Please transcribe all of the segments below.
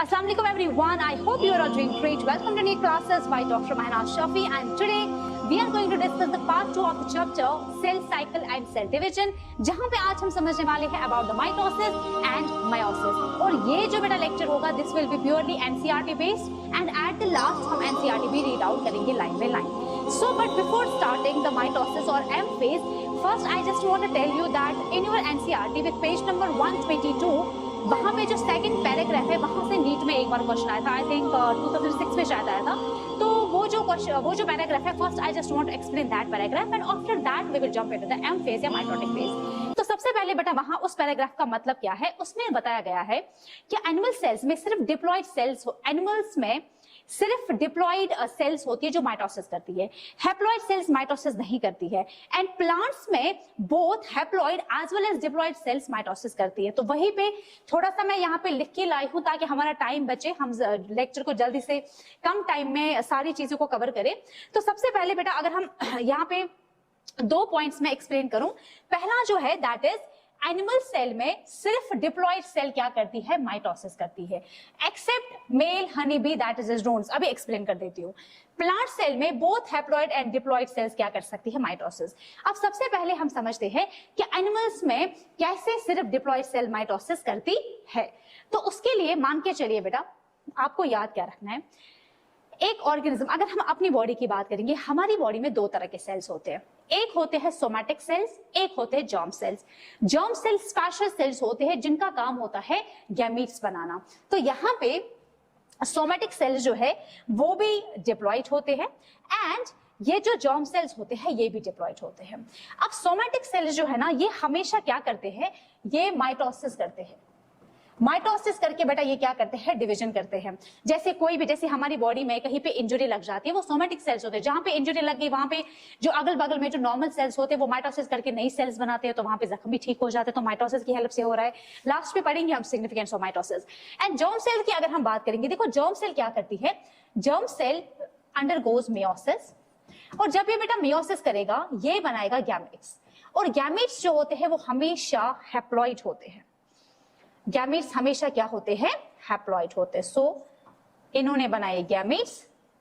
Assalamu alaikum everyone. I hope you are all doing great. Welcome to new classes by Dr. Mahanaz Shafi, and today we are going to discuss the part 2 of the chapter cell cycle and cell division, जहाँ पे आज हम समझने वाले हैं about the mitosis and meiosis. और ये जो बेटा lecture होगा, this will be purely NCERT based, and at the last हम NCERT भी read out करेंगे line by line. So, but before starting the mitosis or M phase, first I just want to tell you that in your NCERT with page number 122, वहाँ पे जो second paragraph है वहाँ से NEET में एक बार question आया था, आई थिंक 2006 में शायद आया था. तो वो जो पैराग्राफ है, first I just want to explain that paragraph and after that we will jump into the M phase या माइटोटिक फेज. तो सबसे पहले बेटा वहाँ उस पैराग्राफ का मतलब क्या है, उसमें बताया गया है कि एनिमल सेल्स में सिर्फ डिप्लॉयड सेल्स, एनिमल्स में सिर्फ डिप्लॉयड सेल्स होती है जो माइटोसिस करती है, हैप्लॉयड सेल्स माइटोसिस नहीं करती है. एंड प्लांट्स में both haploid as well as diploid cells mitosis करती है. तो वहीं पे थोड़ा सा मैं यहाँ पे लिख के लाई हूं ताकि हमारा टाइम बचे, हम लेक्चर को जल्दी से कम टाइम में सारी चीजों को कवर करें. तो सबसे पहले बेटा अगर हम यहाँ पे 2 पॉइंट्स में एक्सप्लेन करूं, पहला जो है दैट इज एनिमल सेल में सिर्फ डिप्लॉयड सेल क्या करती है, माइटोसिस करती है, except male honey bee that is drones. अभी एक्सप्लेन कर देती हूँ. प्लांट सेल में both haploid and diploid cells क्या कर सकती है, माइटोसिस. अब सबसे पहले हम समझते हैं कि एनिमल्स में कैसे सिर्फ डिप्लॉयड सेल माइटोसिस करती है. तो उसके लिए मान के चलिए बेटा, आपको याद क्या रखना है, एक ऑर्गेनिज्म, अगर हम अपनी बॉडी की बात करेंगे, हमारी बॉडी में 2 तरह के सेल्स होते हैं. एक होते हैं सोमैटिक सेल्स, एक होते हैं germ cells. Germ cells special cells होते हैं जिनका काम होता है गैमीट्स बनाना. तो यहाँ पे सोमैटिक सेल्स जो है वो भी डिप्लॉयड होते हैं एंड ये जो जर्म सेल्स होते हैं ये भी डिप्लॉयड होते हैं. अब सोमैटिक सेल्स जो है ना, ये हमेशा क्या करते हैं, ये माइटोसिस करते हैं. माइटोसिस करके बेटा ये क्या करते हैं, डिवीजन करते हैं. जैसे कोई भी, जैसे हमारी बॉडी में कहीं पे इंजरी लग जाती है, वो सोमैटिक सेल्स होते हैं. जहां पे इंजरी लग गई वहां पे जो अगल बगल में जो नॉर्मल सेल्स होते हैं वो माइटोसिस करके नई सेल्स बनाते हैं, तो वहां पे जख्म भी ठीक हो जाते हैं. तो माइटोसिस की हेल्प से हो रहा है. लास्ट में पढ़ेंगे हम significance of mitosis. And germ cell की अगर हम बात करेंगे, देखो जर्म सेल क्या करती है, जर्म सेल अंडरगोज मेयोसिस, और जब ये बेटा मेयोसिस करेगा ये बनाएगा गैमेट्स. और गैमेट्स जो होते हैं वो हमेशा हैप्लॉइड होते हैं. गैमेट्स हमेशा क्या होते हैं, हैप्लॉइड होते हैं. सो इन्होंने बनाए गैमेट्स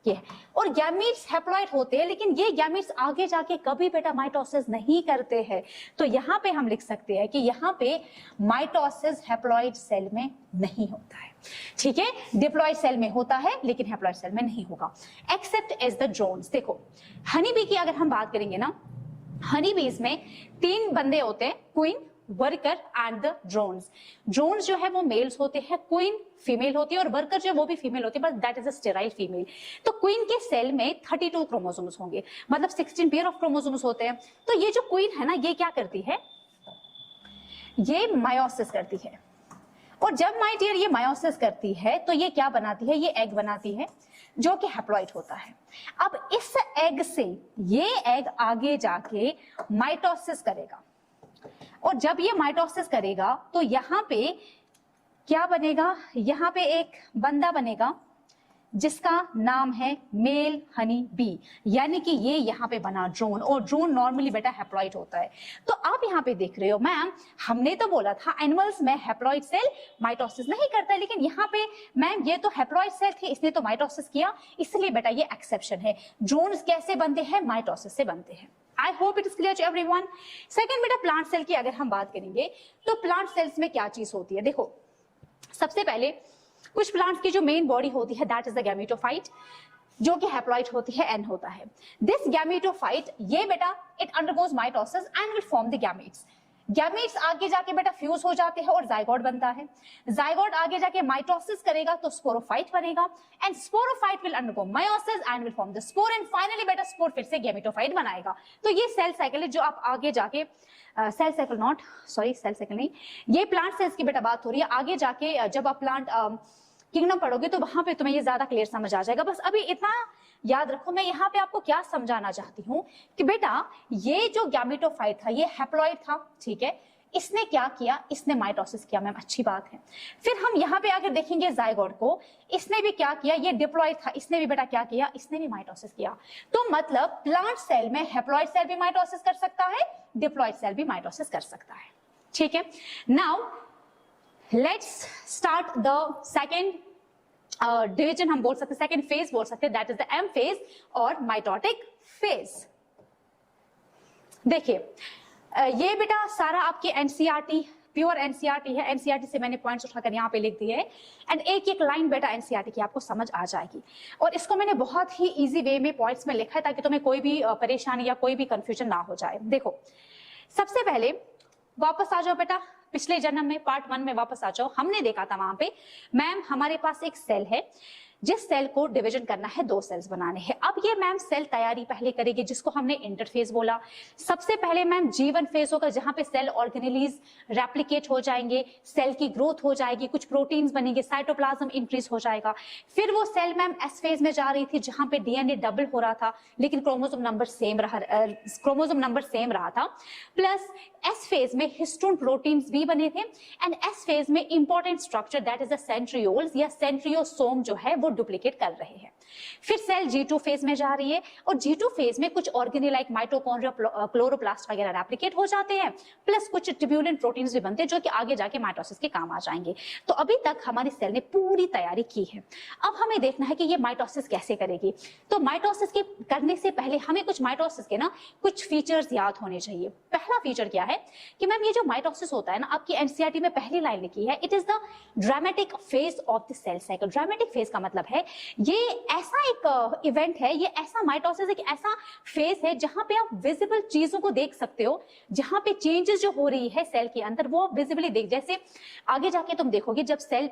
ये, और गैमेट्स हैप्लॉइड होते हैं, लेकिन ये गैमेट्स आगे जाके कभी बेटा माइटोसिस नहीं करते हैं. तो यहाँ पे हम लिख सकते हैं कि यहाँ पे माइटोसिस हैप्लॉइड सेल में नहीं होता है. ठीक है, डिप्लॉयड सेल में होता है लेकिन हैप्लॉइड सेल में नहीं होगा, एक्सेप्ट एज द ड्रोन्स. देखो हनी बी की अगर हम बात करेंगे ना, हनी बीज में 3 बंदे होते हैं, queen, worker and the drones. Drones जो है वो मेल्स होते हैं, क्वीन फीमेल होती है, और वर्कर जो है वो भी फीमेल होती है, but that is a sterile female. तो क्वीन के सेल में 32 क्रोमोसोम्स होंगे, मतलब 16 पेयर ऑफ क्रोमोसोम्स होते हैं. तो ये जो क्वीन है ना, ये क्या करती है, ये मायोसिस करती है. और जब माय डियर ये मायोसिस करती है तो ये क्या बनाती है, ये एग बनाती है जो कि हैप्लॉइड होता है. अब इस एग से ये एग आगे जाके माइटोसिस करेगा, और जब ये माइटोसिस करेगा तो यहाँ पे क्या बनेगा, यहाँ पे एक बंदा बनेगा जिसका नाम है मेल हनी बी, यानी कि ये यहाँ पे बना ड्रोन. और ड्रोन नॉर्मली बेटा हैप्लॉइड होता है. तो आप यहाँ पे देख रहे हो, मैम हमने तो बोला था एनिमल्स में हैप्लॉइड सेल माइटोसिस नहीं करता है, लेकिन यहाँ पे मैम ये तो हैप्लॉइड सेल थे, इसने तो माइटोसिस किया, इसलिए बेटा ये एक्सेप्शन है. ड्रोन्स कैसे बनते हैं, माइटोसिस से बनते हैं. I hope it is clear to everyone. Second बेटा प्लांट सेल की अगर हम बात करेंगे तो प्लांट सेल्स में क्या चीज होती है. देखो सबसे पहले कुछ प्लांट्स की जो मेन बॉडी होती है दैट इज द गैमेटोफाइट, जो कि हैप्लॉइड होती है, एन होता है. दिस गैमेटोफाइट ये बेटा it undergoes mitosis and will form the gametes. Gametes आगे जाके बेटा फ्यूज हो जाते हैं और जाइगोट बनता है. जाइगोट आगे जाके माइटोसिस करेगा तो स्पोरोफाइट बनेगा, and sporophyte will undergo meiosis and will form the spore, and finally बेटा स्पोर फिर से गैमेटोफाइट बनाएगा. तो ये सेल साइकिल है जो आप आगे जाके सेल साइकिल नहीं, ये प्लांट सेल्स की बेटा बात हो रही है. आगे जाके जब आप प्लांट किंगडम पढ़ोगे तो वहां पे तुम्हें ये ज्यादा क्लियर समझ आ जाएगा. बस अभी इतना याद रखो, मैं यहाँ पे आपको क्या समझाना चाहती हूँ कि बेटा ये जो गैमेटोफाइट था ये हैप्लॉइड था, ठीक है, इसने क्या किया, इसने माइटोसिस किया. मैम अच्छी बात है. फिर हम यहाँ पे आकर देखेंगे जाइगोट को, इसने भी क्या किया, ये डिप्लॉइड था, इसने भी बेटा क्या किया, इसने भी माइटोसिस किया. तो मतलब प्लांट सेल में हैप्लॉइड सेल भी माइटोसिस कर सकता है, डिप्लॉइड सेल भी माइटोसिस कर सकता है. ठीक है, now let's start the second division हम बोल सकते हैं, सेकेंड फेज बोल सकते हैं, that is the M phase और माइटोटिक फेज। देखिए ये बेटा सारा आपके एनसीईआरटी, प्योर एनसीईआरटी है, एनसीईआरटी से मैंने पॉइंट्स उठाकर यहाँ पे लिख दिए हैं एंड एक एक लाइन बेटा एनसीईआरटी की आपको समझ आ जाएगी। और इसको मैंने बहुत ही इजी वे में पॉइंट्स में लिखा है ताकि तुम्हें कोई भी परेशानी या कोई भी कंफ्यूजन ना हो जाए। देखो सबसे पहले वापस आ जाओ बेटा, पिछले जन्म में पार्ट 1 में वापस आ जाओ। हमने देखा था वहां पे मैम हमारे पास एक सेल है, जिस सेल को डिवीजन करना है 2 सेल्स बनाने हैं। अब ये मैम सेल तैयारी पहले करेगी जिसको हमने इंटरफेज बोला। सबसे पहले मैम G1 फेज होगा जहां पे सेल ऑर्गेनेलीज रेप्लिकेट हो जाएंगे, सेल की ग्रोथ हो जाएगी, कुछ प्रोटीन्स बनेंगे, साइटोप्लाज्म इंक्रीज हो जाएगा। फिर वो सेल मैम S फेज में जा रही थी जहां पे DNA डबल हो रहा था लेकिन क्रोमोसोम नंबर सेम रहा था। प्लस S फेज में हिस्टोन प्रोटीन्स भी बने थे एंड S फेज में important structure that is the centrioles या सेंट्रियोसोम जो है वो डुप्लीकेट कर रहे हैं। फिर सेल G2 फेज में जा रही है और G2 फेज में कुछ ऑर्गेने लाइक माइटोकॉन्ड्रिया, क्लोरोप्लास्ट वगैरह रेप्लिकेट हो जाते हैं, प्लस कुछ ट्यूबुलेंट प्रोटीन्स भी बनते हैं जो कि आगे जाके माइटोसिस के काम आ जाएंगे। तो अभी तक हमारी सेल ने पूरी तैयारी की है। अब हमें देखना है कि ये माइटोसिस कैसे करेगी। तो माइटोसिस के करने से पहले हमें कुछ माइटोसिस के ना कुछ फीचर्स याद होने चाहिए। पहला फीचर क्या है कि मैम ये जो माइटोसिस होता है ना, आपकी एनसीईआरटी में पहली लाइन लिखी है, it is the dramatic phase of the cell cycle. Dramatic phase का मतलब है ये ऐसा एक इवेंट है, ये ऐसा माइटोसिस एक ऐसा फेज है जहां पे आप विजिबल चीजों को देख सकते हो, जहां पे चेंजेस जो हो रही है सेल के अंदर वो आप विजिबली देख, जैसे आगे जाके तुम देखोगे जब सेल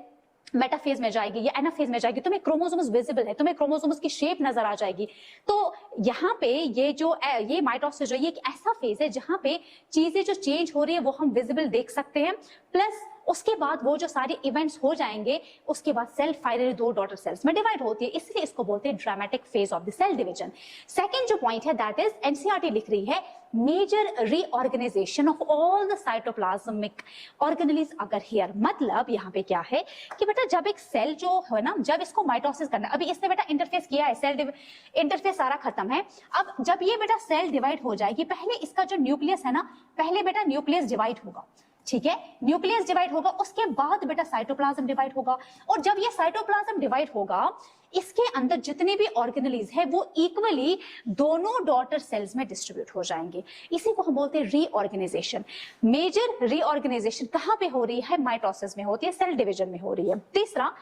मेटाफेज में जाएगी या एनाफेज में जाएगी तुम्हें क्रोमोसोम्स विजिबल है, तुम्हें क्रोमोसोम्स की शेप नजर आ जाएगी। तो यहाँ पे ये माइटोसिस जो ये एक ऐसा फेज है जहां पे चीजें जो चेंज हो रही है वो हम विजिबल देख सकते हैं। प्लस उसके बाद वो जो सारे इवेंट्स हो जाएंगे उसके बाद सेल फाइनली 2 डॉटर सेल्स में डिवाइड होती है, इसलिए इसको बोलते हैं dramatic phase of the cell division. Second जो पॉइंट है दैट इज एनसीईआरटी लिख रही है major reorganisation of all the cytoplasmic organelles अगर हियर। मतलब यहाँ पे क्या है कि बेटा जब एक सेल जो है ना, जब इसको माइटोसिस करना है, अभी इसने बेटा इंटरफेस किया है, सेल इंटरफेस सारा खत्म है। अब जब ये बेटा सेल डिवाइड हो जाएगी, पहले इसका जो न्यूक्लियस है ना, पहले बेटा न्यूक्लियस डिवाइड होगा, ठीक है, न्यूक्लियस डिवाइड होगा, उसके बाद बेटा साइटोप्लाज्म डिवाइड होगा। और जब ये साइटोप्लाज्म डिवाइड होगा इसके अंदर जितने भी ऑर्गेनेलीज है वो इक्वली दोनों डॉटर सेल्स में डिस्ट्रीब्यूट हो जाएंगे। इसी को हम बोलते हैं रीऑर्गेनाइजेशन। मेजर रीऑर्गेनाइजेशन कहां पे हो रही है? माइटोसिस में होती है, सेल डिवीजन में हो रही है। तीसरा,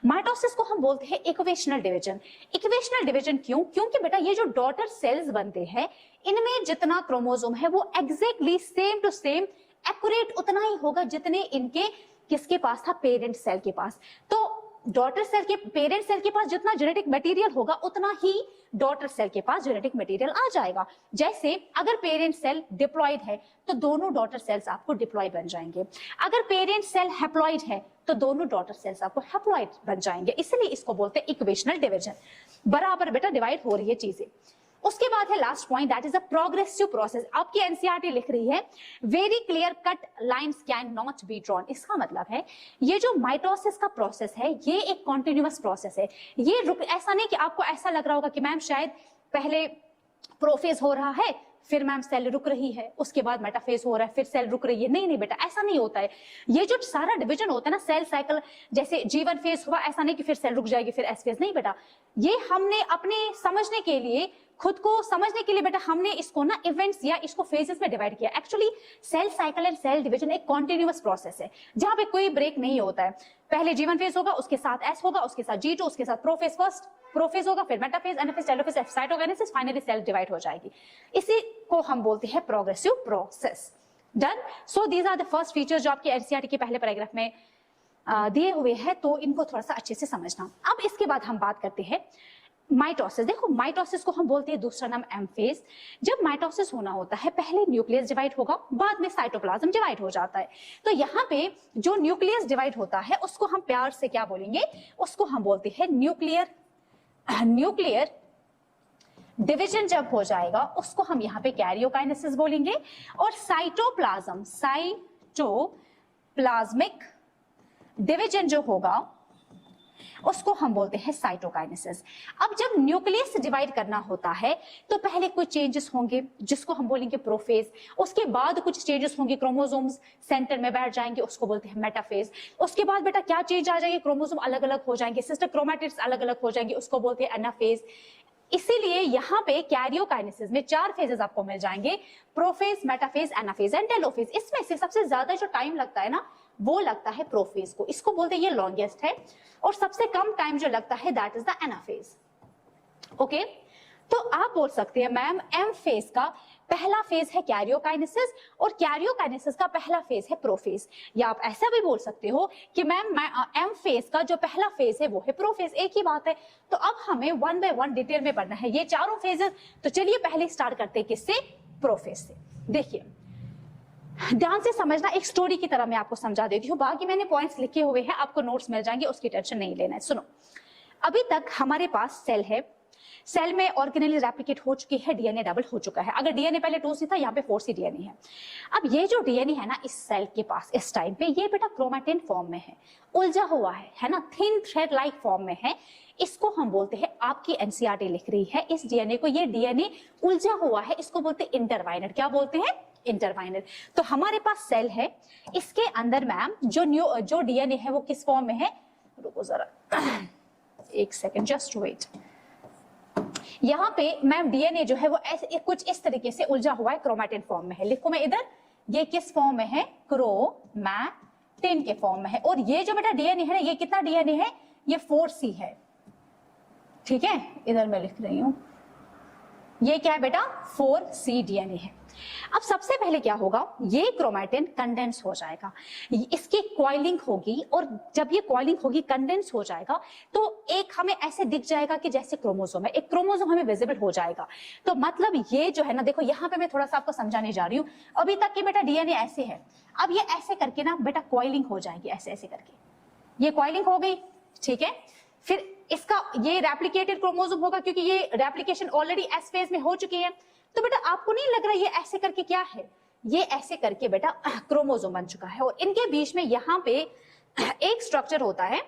माइटोसिस को हम बोलते हैं इक्वेशनल डिवीजन। इक्वेशनल डिवीजन क्यों? क्योंकि बेटा ये जो डॉटर सेल्स बनते हैं इनमें जितना क्रोमोसोम है वो exactly same to same accurate उतना ही होगा जितने इनके किसके पास था? पेरेंट सेल के पास। तो डॉटर सेल के पेरेंट सेल के पास जितना जेनेटिक मटेरियल होगा उतना ही डॉटर सेल के पास जेनेटिक मटेरियल आ जाएगा। जैसे अगर पेरेंट सेल डिप्लॉयड है तो दोनों डॉटर सेल्स आपको डिप्लॉय बन जाएंगे, अगर पेरेंट सेल हैप्लॉयड है तो दोनों डॉटर सेल्स आपको हैप्लॉयड बन जाएंगे। इसलिए इसको बोलते हैं इक्वेशनल डिवीजन। बराबर बेटा डिवाइड हो रही है चीजें। उसके बाद है last point that is a progressive process. आपकी एनसीईआरटी लिख रही है very clear cut lines can not be drawn. इसका मतलब है ये जो माइटोसिस का प्रोसेस है ये एक कॉन्टिन्यूअस प्रोसेस है। ये ऐसा नहीं कि आपको ऐसा लग रहा होगा कि मैम शायद पहले प्रोफेज हो रहा है फिर मैम सेल रुक रही है, उसके बाद मेटाफेज हो रहा है फिर सेल रुक रही है। नहीं नहीं बेटा, ऐसा नहीं होता है। ये जो सारा डिवीजन होता है ना सेल साइकिल, जैसे G1 फेज हुआ, ऐसा नहीं कि फिर सेल रुक जाएगी फिर S फेज। नहीं बेटा, ये हमने अपने समझने के लिए, खुद को समझने के लिए बेटा हमने इसको ना इवेंट्स या इसको फेजेस में डिवाइड किया। Actually cell cycle and cell division एक कॉन्टिन्यूअस प्रोसेस है जहां पे कोई ब्रेक नहीं होता है। पहले G1 फेज होगा, उसके साथ S होगा, उसके साथ G2, उसके साथ प्रोफेज, फर्स्ट प्रोफेज होगा, फिर metaphase, anaphase, telophase, cytogenesis, finally cell divide हो जाएगी। इसी को हम बोलते हैं progressive process. Done. So these are the first features जो आपके एनसीईआरटी के पहले पैराग्राफ में दिए हुए हैं, तो इनको थोड़ा सा अच्छे से समझना। अब इसके बाद हम बात करते हैं माइटोसिस। देखो माइटोसिस को हम बोलते हैं दूसरा नाम एम फेज। जब माइटोसिस होना होता है पहले न्यूक्लियस डिवाइड होगा, बाद में साइटोप्लाज्म डिवाइड हो जाता है। तो यहाँ पे जो न्यूक्लियस डिवाइड होता है उसको हम प्यार से क्या बोलेंगे? उसको हम बोलते हैं न्यूक्लियर डिवीजन जब हो जाएगा उसको हम यहाँ पे कैरियोकाइनेसिस बोलेंगे। और साइटोप्लाज्मिक डिवीजन जो होगा उसको हम बोलते हैं साइटोकाइनेसिस। अब जब न्यूक्लियस डिवाइड करना होता है तो पहले कुछ चेंजेस होंगे जिसको हम बोलेंगे प्रोफेज, उसके बाद कुछ चेंजेस होंगे, क्रोमोसोम्स सेंटर में बैठ जाएंगे, उसको बोलते हैं मेटाफेज। उसके बाद बेटा क्या चेंज आ जाएंगे, क्रोमोसोम अलग अलग हो जाएंगे, सिस्टर क्रोमैटिड्स अलग अलग हो जाएंगे, उसको बोलते हैं एनाफेज। इसीलिए यहाँ पे कैरियोकाइनेसिस में 4 फेजेस आपको मिल जाएंगे, prophase, metaphase, anaphase and telophase. इसमें से सबसे ज्यादा जो टाइम लगता है ना वो लगता है प्रोफेज को, इसको बोलते हैं ये लॉन्गेस्ट है, और सबसे कम टाइम जो लगता है that is the anaphase. Okay, तो आप बोल सकते हैं मैम एम फेज का पहला फेज है कैरियोकाइनेसिस और कैरियोकाइनेसिस का पहला फेज है प्रोफेज, या आप ऐसा भी बोल सकते हो कि मैम एम फेज का जो पहला फेज है वो है प्रोफेज, एक ही बात है। तो अब हमें 1 बाय 1 डिटेल में पढ़ना है ये चारों फेजेस। तो चलिए पहले स्टार्ट करते हैं किससे, प्रोफेज से। देखिए ध्यान से समझना, एक स्टोरी की तरह मैं आपको समझा देती हूँ, बाकी मैंने पॉइंट्स लिखे हुए हैं, आपको नोट्स मिल जाएंगे, उसकी टेंशन नहीं लेना है। सुनो, अभी तक हमारे पास सेल है, सेल में ऑर्गेनेली रेप्लिकेट हो चुकी है, डीएनए डबल हो चुका है। अगर डीएनए पहले 2C था, यहाँ पे 4C डीएनए है। अब ये जो डीएनए है ना इस सेल के पास इस टाइम पे, ये बेटा क्रोमैटिन फॉर्म में है, उलझा हुआ है ना, थिन थ्रेड लाइक फॉर्म में है। इसको हम बोलते हैं, आपकी एनसीईआरटी लिख रही है इस डीएनए को, ये डीएनए उलझा हुआ है, इसको बोलते हैं इंटरवाइनर। क्या बोलते हैं, इंटरवाइनर। तो हमारे पास सेल है, इसके अंदर मैम जो डीएनए है वो किस फॉर्म में है, रुको जरा एक सेकेंड, जस्ट वेट। यहाँ पे मैम डीएनए जो है वो ऐसे कुछ इस तरीके से उलझा हुआ है, क्रोमैटिन फॉर्म में है। लिखो मैं इधर, ये किस फॉर्म में है, क्रोमैटिन के फॉर्म में है। और ये जो बेटा डीएनए है ना, ये कितना डीएनए है, ये 4C है, ठीक है, इधर मैं लिख रही हूं, ये क्या है बेटा, 4C डीएनए है। अब सबसे पहले क्या होगा, ये क्रोमैटिन कंडेंस हो जाएगा, इसकी कॉइलिंग होगी, और जब ये कॉइलिंग होगी, कंडेंस हो जाएगा, तो एक हमें ऐसे दिख जाएगा कि जैसे क्रोमोसोम है, एक क्रोमोसोम हमें विजिबल हो जाएगा। तो मतलब ये जो है ना, देखो यहाँ पे मैं थोड़ा सा आपको समझाने जा रही हूँ। अभी तक के बेटा डीएनए ऐसे है, अब ये ऐसे करके ना बेटा कॉइलिंग हो जाएगी, ऐसे ऐसे करके ये कॉइलिंग हो गई, ठीक है। फिर इसका ये रेप्लिकेटेड क्रोमोसोम होगा, क्योंकि ये रेप्लिकेशन ऑलरेडी एस फेज में हो चुकी है। तो बेटा आपको नहीं लग रहा ये ऐसे करके क्या है, ये ऐसे करके बेटा क्रोमोसोम बन चुका है, और इनके बीच में यहाँ पे एक स्ट्रक्चर होता है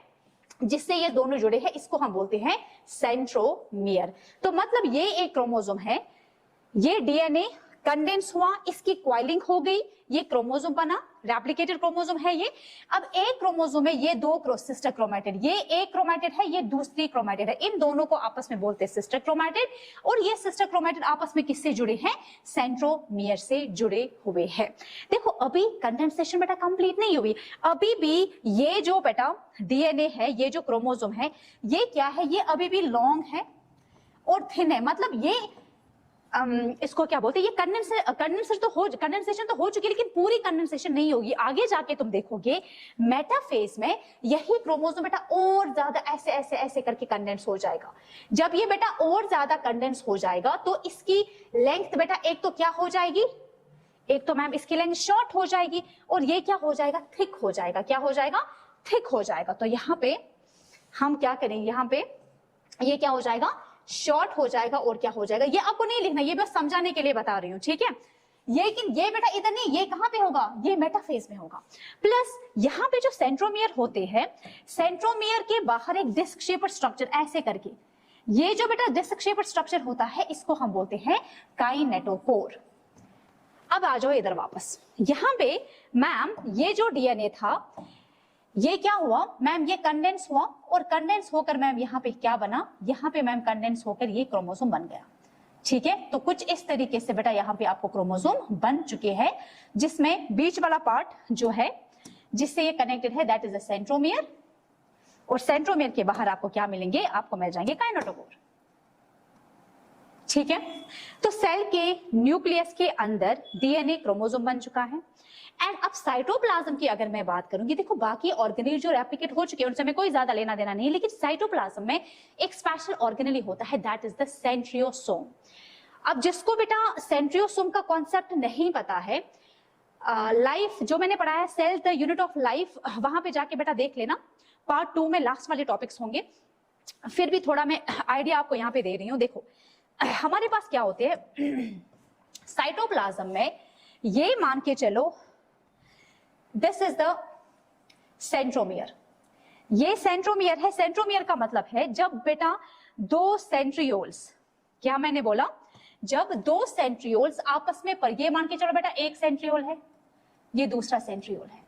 जिससे ये दोनों जुड़े हैं, इसको हम बोलते हैं सेंट्रोमियर। तो मतलब ये एक क्रोमोसोम है, ये डीएनए कंडेंस हुआ, इसकी कॉइलिंग हो गई, ये क्रोमोसोम बना, रेप्लिकेटेड क्रोमोसोम है ये। अब एक क्रोमोसोम में ये दो सिस्टर क्रोमैटिड, ये एक क्रोमैटिड है, ये दूसरी क्रोमैटिड है, इन दोनों को आपस में बोलते हैं सिस्टर क्रोमैटिड। और ये सिस्टर क्रोमैटिड आपस में किससे जुड़े हैं, सेंट्रोमियर से जुड़े हुए हैं। देखो अभी कंडेंसेशन बेटा कंप्लीट नहीं हुई, अभी भी ये जो बेटा डीएनए है, ये जो क्रोमोसोम है, ये क्या है, ये अभी भी लॉन्ग है और थिन है। मतलब ये इसको क्या बोलते हैं, ये कंडेंसेशन तो हो चुकी है, लेकिन पूरी कंडेंसेशन नहीं होगी। आगे जाके तुम देखोगे मेटाफेज में यही क्रोमोसोम बेटा और ज्यादा ऐसे ऐसे ऐसे करके कंडेंस हो जाएगा। जब ये बेटा और ज्यादा कंडेंस हो जाएगा तो इसकी लेंथ बेटा एक तो क्या हो जाएगी, एक तो मैम इसकी लेंथ शॉर्ट हो जाएगी, और ये क्या हो जाएगा, थिक हो जाएगा। क्या हो जाएगा, थिक हो जाएगा। तो यहाँ पे हम क्या करेंगे, यहाँ पे ये क्या हो जाएगा, शॉर्ट हो जाएगा, और क्या हो जाएगा, ये आपको नहीं लिखना, ये बस समझाने के लिए बता रही हूँ, ठीक है। लेकिन ये बेटा इधर नहीं, ये कहां पे होगा, ये मेटाफेज में होगा। प्लस यहाँ पे जो सेंट्रोमियर होते हैं, सेंट्रोमियर के बाहर एक डिस्क शेप्ड स्ट्रक्चर ऐसे करके, ये जो बेटा डिस्क शेप्ड स्ट्रक्चर होता है, इसको हम बोलते हैं काइनेटोकोर। अब आ जाओ इधर वापस, यहाँ पे मैम ये जो डीएनए था, ये क्या हुआ मैम, ये कंडेंस हुआ, और कंडेंस होकर मैम यहाँ पे क्या बना, यहाँ पे मैम कंडेंस होकर ये क्रोमोसोम बन गया, ठीक है। तो कुछ इस तरीके से बेटा यहाँ पे आपको क्रोमोसोम बन चुके हैं, जिसमें बीच वाला पार्ट जो है जिससे ये कनेक्टेड है दैट इज द सेंट्रोमियर, और सेंट्रोमियर के बाहर आपको क्या मिलेंगे, आपको मिल जाएंगे काइनेटोकोर, ठीक है। तो सेल के न्यूक्लियस के अंदर डीएनए क्रोमोसोम बन चुका है। एंड अब साइटोप्लाज्म की अगर मैं बात करूंगी, देखो बाकी ऑर्गेनेल जो रेप्लिकेट हो चुके हैं उनसे हमें कोई ज्यादा लेना देना नहीं, लेकिन साइटोप्लाज्म में एक स्पेशल ऑर्गेनेल होता है दैट इज द सेंट्रियोसोम। अब जिसको बेटा सेंट्रियोसोम का कॉन्सेप्ट नहीं पता है, लाइफ जो मैंने पढ़ाया cell the unit of life, वहां पे जाके बेटा देख लेना, पार्ट 2 में लास्ट वाले टॉपिक्स होंगे। फिर भी थोड़ा मैं आइडिया आपको यहाँ पे दे रही हूँ। देखो हमारे पास क्या होते हैं साइटोप्लाज्म में, ये मान के चलो दिस इज द सेंट्रोमियर, ये सेंट्रोमियर है। सेंट्रोमियर का मतलब है जब बेटा दो सेंट्रियोल्स, क्या मैंने बोला, जब दो सेंट्रियोल्स आपस में पर, ये मान के चलो बेटा एक सेंट्रियोल है, ये दूसरा सेंट्रियोल है,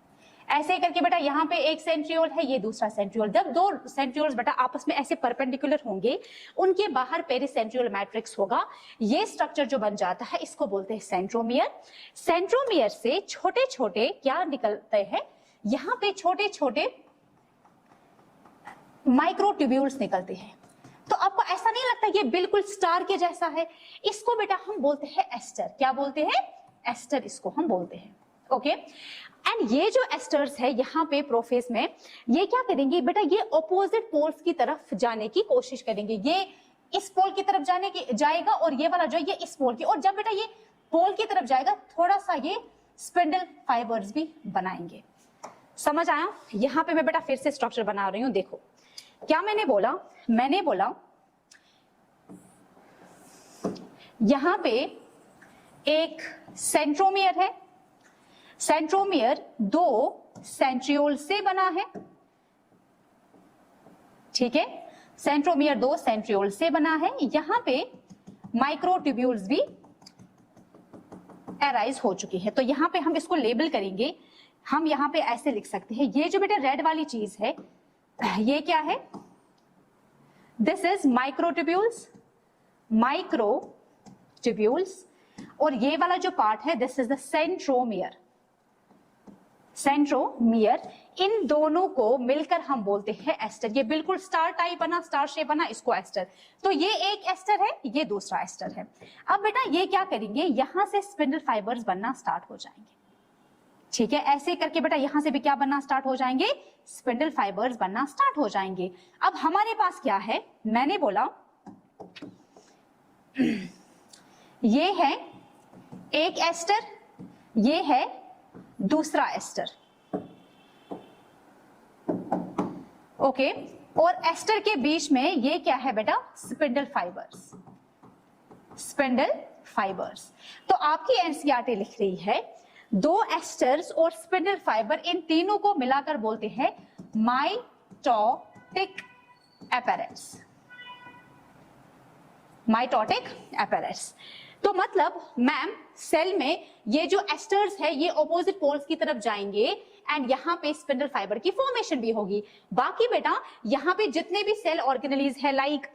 ऐसे करके बेटा यहाँ पे एक सेंट्रियोल है, ये दूसरा सेंट्रियोल, जब दो सेंट्रियोल्स बेटा आपस में ऐसे परपेंडिकुलर होंगे, उनके बाहर पेरिसेंट्रियोल मैट्रिक्स होगा, ये स्ट्रक्चर जो बन जाता है इसको बोलते हैं सेंट्रोमियर। सेंट्रोमियर से छोटे छोटे क्या निकलते हैं, यहाँ पे छोटे छोटे माइक्रोट्यूब्यूल्स निकलते हैं। तो आपको ऐसा नहीं लगता ये बिल्कुल स्टार के जैसा है, इसको बेटा हम बोलते हैं एस्टर। क्या बोलते हैं, एस्टर इसको हम बोलते हैं। ओके, एंड ये जो एस्टर्स है यहाँ पे प्रोफेज में, ये क्या करेंगे बेटा, ये ऑपोजिट पोल्स की तरफ जाने की कोशिश करेंगे। ये इस पोल की तरफ जाने की जाएगा और ये वाला जो है ये इस पोल की, और जब बेटा ये पोल की तरफ जाएगा थोड़ा सा ये स्पिंडल फाइबर्स भी बनाएंगे। समझ आया? यहाँ पे मैं बेटा फिर से स्ट्रक्चर बना रही हूँ। देखो क्या मैंने बोला, मैंने बोला यहां पे एक सेंट्रोमियर है, सेंट्रोमियर दो सेंट्रियोल से बना है, ठीक है, सेंट्रोमियर दो सेंट्रियोल से बना है। यहां पे माइक्रोट्यूब्यूल्स भी अराइज हो चुकी है। तो यहां पे हम इसको लेबल करेंगे, हम यहां पे ऐसे लिख सकते हैं, ये जो बेटा रेड वाली चीज है ये क्या है, दिस इज माइक्रोट्यूब्यूल्स, माइक्रोट्यूब्यूल्स, और ये वाला जो पार्ट है this is the centromere, centromere. इन दोनों को मिलकर हम बोलते हैं एस्टर। ये बिल्कुल स्टार टाइप बना, स्टार शेप बना, इसको एस्टर। तो ये एक एस्टर है, ये दूसरा एस्टर है। अब बेटा ये क्या करेंगे, यहां से स्पिंडल फाइबर्स बनना स्टार्ट हो जाएंगे, ठीक है, ऐसे करके बेटा यहां से भी क्या बनना स्टार्ट हो जाएंगे, स्पिंडल फाइबर्स बनना स्टार्ट हो जाएंगे। अब हमारे पास क्या है, मैंने बोला ये है एक एस्टर, ये है दूसरा एस्टर, ओके, और एस्टर के बीच में ये क्या है बेटा, स्पिंडल फाइबर्स, स्पिंडल फाइबर्स। तो आपकी एनसीईआरटी लिख रही है दो एस्टर्स और स्पिंडल फाइबर, इन तीनों को मिलाकर बोलते हैं माइटोटिक एपेरेट्स, माइटोटिक एपेरेट्स। तो मतलब मैम सेल में ये जो एस्टर्स है ये ऑपोजिट पोल्स की तरफ जाएंगे एंड यहाँ पे स्पिंडल फाइबर की फॉर्मेशन भी होगी। बाकी बेटा यहाँ पे जितने भी सेल ऑर्गेनेलीज है, लाइक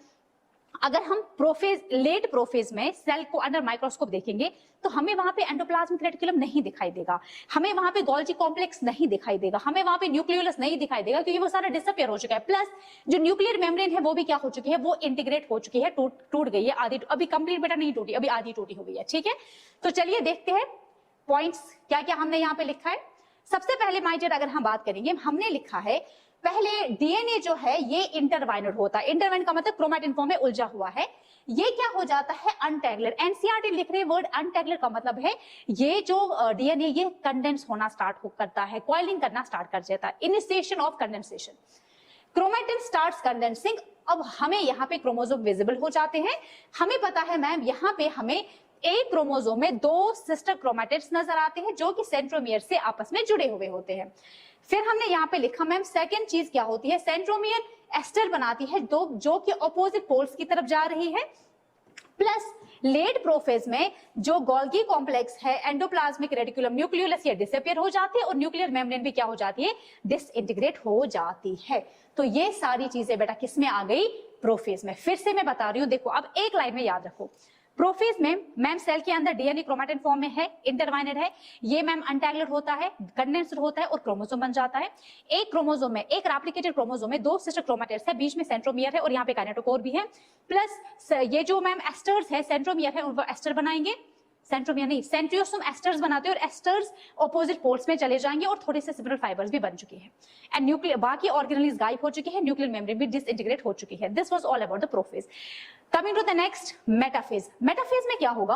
अगर हम प्रोफेज, लेट प्रोफेज में सेल को अंडर माइक्रोस्कोप देखेंगे तो हमें वहां पे एंडोप्लाज्मिक रेटिकुलम नहीं दिखाई देगा, हमें वहां पे गोल्जी कॉम्प्लेक्स नहीं दिखाई देगा, हमें वहां पे न्यूक्लियोलस नहीं दिखाई देगा, क्योंकि वो सारा डिसअपियर हो चुका है। प्लस जो न्यूक्लियर मेम्ब्रेन है वो भी क्या हो चुकी है, वो इंटीग्रेट हो चुकी है, टूट गई है आधी, अभी कंप्लीट बेटा नहीं टूटी, अभी आधी टूटी हो गई है, ठीक है। तो चलिए देखते हैं पॉइंट्स क्या क्या हमने यहाँ पे लिखा है। सबसे पहले माय डियर अगर हम बात करेंगे, हमने लिखा है पहले डीएनए जो है ये इंटरवाइनड होता है। इंटरवाइंड का मतलब क्रोमैटिन फॉर्म में उलझा हुआ है। ये क्या हो जाता है, अनटैंगलर। एनसीईआरटी लिख रहे वर्ड अनटैंगलर का मतलब है ये जो डीएनए ये कंडेंस होना स्टार्ट करता है, कॉइलिंग करना स्टार्ट कर देता है, initiation of condensation. Chromatin starts condensing. अब हमें यहाँ पे क्रोमोसोम विजिबल हो जाते हैं। हमें पता है मैम यहाँ पे हमें एक क्रोमोसोम में दो सिस्टर क्रोमैटिड्स नजर आते हैं जो कि सेंट्रोमियर से आपस में जुड़े हुए होते हैं। फिर हमने यहाँ पे लिखा मैम सेकंड चीज क्या होती है, सेंट्रोमियर एस्टर बनाती है दो जो कि ऑपोजिट पोल्स की तरफ जा रही है। प्लस लेट प्रोफेज में जो गोल्गी कॉम्प्लेक्स है, एंडोप्लाज्मिक रेटिकुलम, न्यूक्लियोलस ये डिसअपियर हो जाती है और न्यूक्लियर मेम्ब्रेन भी क्या हो जाती है, डिसइंटीग्रेट हो जाती है। तो ये सारी चीजें बेटा किस में आ गई, प्रोफेज में। फिर से मैं बता रही हूँ, देखो अब एक लाइन में याद रखो, प्रोफेज में मैम सेल के अंदर डीएनए क्रोमैटिन फॉर्म में है, इंटरवाइनेड है, ये मैम अनटैंगल्ड होता है, कंडेंस्ड होता है और क्रोमोसोम बन जाता है। एक क्रोमोसोम में, एक रेप्लिकेटेड क्रोमोसोम में दो सिस्टर क्रोमैटिड्स है, बीच में सेंट्रोमियर है और यहाँ पे काइनेटोकोर भी है। प्लस ये जो मैम एस्टर्स है, सेंट्रोमियर है, उनको एस्टर बनाएंगे, सेंट्रोमियर नहीं सेंट्रियोसोम एस्टर्स बनाते हैं और एस्टर्स ऑपोजिट पोल्स में चले जाएंगे और थोड़े से स्पिंडल फाइबर्स भी बन चुके हैं एंड न्यूक्लियर बाकी ऑर्गेनेल्स गायब हो चुके हैं, न्यूक्लियर मेम्ब्रेन भी डिसइंटीग्रेट हो चुकी है। This was all about the prophase. Coming to the next, metaphase. Metaphase में क्या होगा,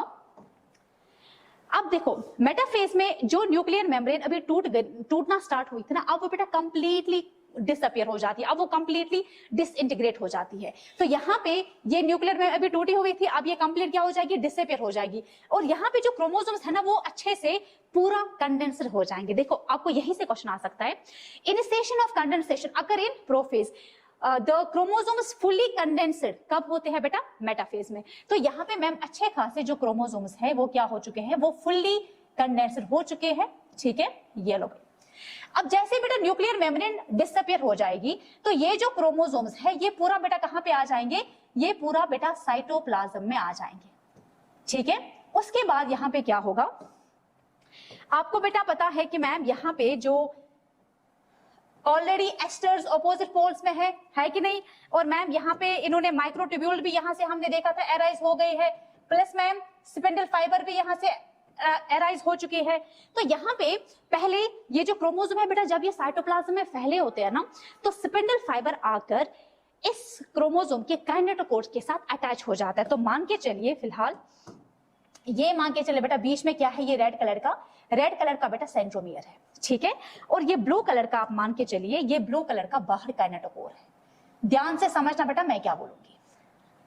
अब देखो मेटाफेज में जो न्यूक्लियर मेम्ब्रेन अभी टूटना स्टार्ट हुई थी ना, अब वो बेटा कंप्लीटली डिसअपियर हो जाती है, अब वो कंप्लीटली डिसइंटीग्रेट हो जाती है। तो यहाँ पे ये न्यूक्लियर में अभी टूटी हुई थी, अब ये कंप्लीट क्या हो जाएगी, डिसअपियर हो जाएगी। और यहाँ पे जो क्रोमोसोम्स है ना वो अच्छे से पूरा कंडेंसर हो जाएंगे। देखो आपको यहीं से क्वेश्चन आ सकता है, इनिशिएशन ऑफ कंडेंसेशन अगर in prophase the chromosomes fully condensed कब होते हैं बेटा, मेटाफेज में। तो यहाँ पे मैम अच्छे खासे जो क्रोमोसोम्स है वो क्या हो चुके हैं, वो फुल्ली कंडेंस्ड हो चुके हैं, ठीक है, ये लो। अब जैसे बेटा न्यूक्लियर मेम्ब्रेन डिसअपियर हो जाएगी तो ये जो क्रोमोसोम्स है ये पूरा बेटा कहां पे आ जाएंगे, ये पूरा बेटा साइटोप्लाज्म में आ जाएंगे, ठीक है। उसके बाद यहां पे क्या होगा, आपको बेटा पता है कि मैम यहां पे जो ऑलरेडी एस्टर्स ऑपोजिट पोल्स में है कि नहीं, और मैम यहाँ पे इन्होंने माइक्रोट्यूब्यूल भी यहाँ से हमने देखा था एराइज हो गई है, प्लस मैम स्पिंडल फाइबर भी यहाँ से एराइज हो चुकी है। तो यहाँ पे पहले ये जो क्रोमोसोम है बेटा जब ये साइटोप्लाज्म में फैले होते हैं ना तो स्पिंडल फाइबर आकर इस क्रोमोसोम के काइनेटोकोर के साथ अटैच हो जाता है। तो मान के चलिए फिलहाल ये मान के चले बेटा बीच में क्या है, ये रेड कलर का बेटा सेंट्रोमियर है, ठीक है। और ये ब्लू कलर का आप मान के चलिए, ये ब्लू कलर का बाहर काइनेटोकोर है। ध्यान से समझना बेटा मैं क्या बोलूंगी,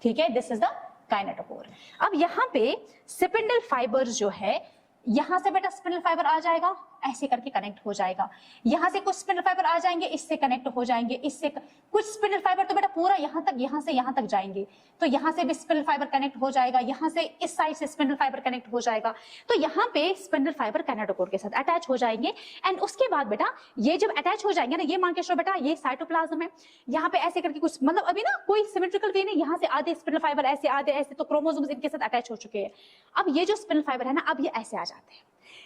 ठीक है, दिस इज द काइनेटोकोर। अब यहाँ पे स्पिंडल फाइबर जो है, यहां से बेटा स्पिंडल फाइबर आ जाएगा, ऐसे करके कनेक्ट हो जाएगा। यहां से कुछ स्पिंडल फाइबर आ जाएंगे, इससे कनेक्ट हो जाएंगे, इससे कुछ स्पिंडल फाइबर तो बेटा पूरा यहां तक, यहां से यहां तक जाएंगे, तो यहां से भी स्पिंडल फाइबर कनेक्ट हो जाएगा, यहां से इस साइड से स्पिंडल फाइबर कनेक्ट हो जाएगा। तो यहाँ पे स्पिंडल फाइबर काइनेटोकोर के साथ अटैच हो जाएंगे। एंड उसके बाद बेटा ये जब अटैच हो जाएंगे ना, ये मान के चलो बेटा ये साइटोप्लाज्म है, यहाँ पे ऐसे करके कुछ मतलब अभी ना कोई सिमेट्रिकल वे नहीं, यहाँ से आधे स्पिंडल फाइबर ऐसे आधे ऐसे, तो क्रोमोसोम्स इनके साथ अटैच हो चुके हैं। अब ये जो स्पिंडल फाइबर है ना, अब ये ऐसे आ जाते हैं,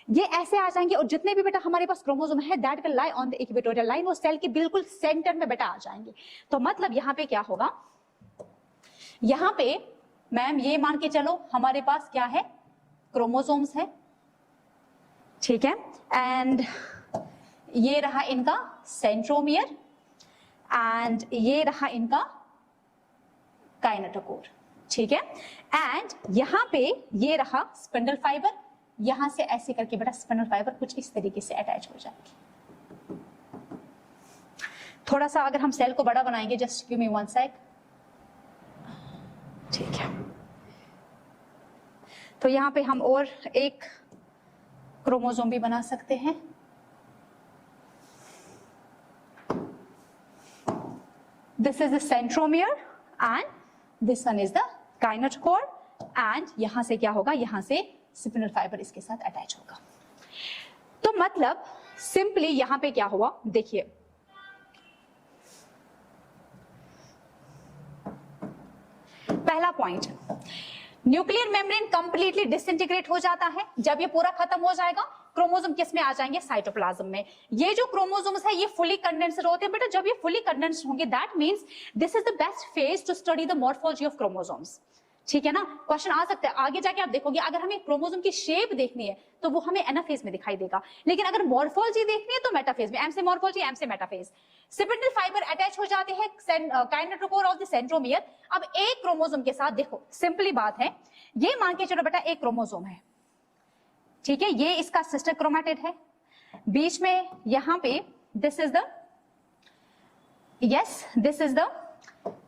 ये ऐसे आ जाएंगे, और जितने भी बेटा हमारे पास क्रोमोसोम है that will lie on the equatorial line, वो सेल के बिल्कुल सेंटर में बेटा आ जाएंगे। तो मतलब यहाँ पे क्या होगा, यहाँ पे मैम ये मान के चलो हमारे पास क्या है, क्रोमोसोम्स है, ठीक है। एंड ये रहा इनका सेंट्रोमियर एंड ये रहा इनका काइनेटोकोर, ठीक है। एंड यहाँ पे ये रहा स्पिंडल फाइबर, यहां से ऐसे करके बेटा स्पिंडल फाइबर कुछ इस तरीके से अटैच हो जाएगी। थोड़ा सा अगर हम सेल को बड़ा बनाएंगे, जस्ट गिव मी 1 सेक, ठीक है। तो यहां पे हम और एक क्रोमोसोम भी बना सकते हैं। This is the centromere and this one is the kinetochore, and यहां से क्या होगा, यहां से स्पिंडल फाइबर इसके साथ अटैच होगा। तो मतलब सिंपली यहां पे क्या हुआ, देखिए पहला point, nuclear membrane completely disintegrate हो जाता है। जब ये पूरा खत्म हो जाएगा क्रोमोसोम किस में आ जाएंगे, साइटोप्लाज्म में। ये जो क्रोमोसोम्स है ये फुली कंडेंस्ड होते हैं बेटा, जब ये फुली कंडेंस्ड होंगे that means this is the best phase two study the morphology of chromosomes, ठीक है ना। क्वेश्चन आ सकता है आगे जाके, आप देखोगे अगर हमें क्रोमोसोम की शेप देखनी है तो वो हमें एनाफेज में दिखाई देगा, लेकिन अगर मॉर्फोलॉजी देखनी है तो मेटाफेज में। एम से मॉर्फोलॉजी, एम से मेटाफेज। स्पिंडल फाइबर अटैच हो जाते हैं काइनेटोकोर ऑफ द सेंट्रोमियर। अब एक क्रोमोसोम के साथ देखो, सिंपली बात है, ये मान के चलो बेटा एक क्रोमोसोम है, ठीक है, ये इसका सिस्टर क्रोमैटिड है, बीच में यहां पे this is the, yes this is the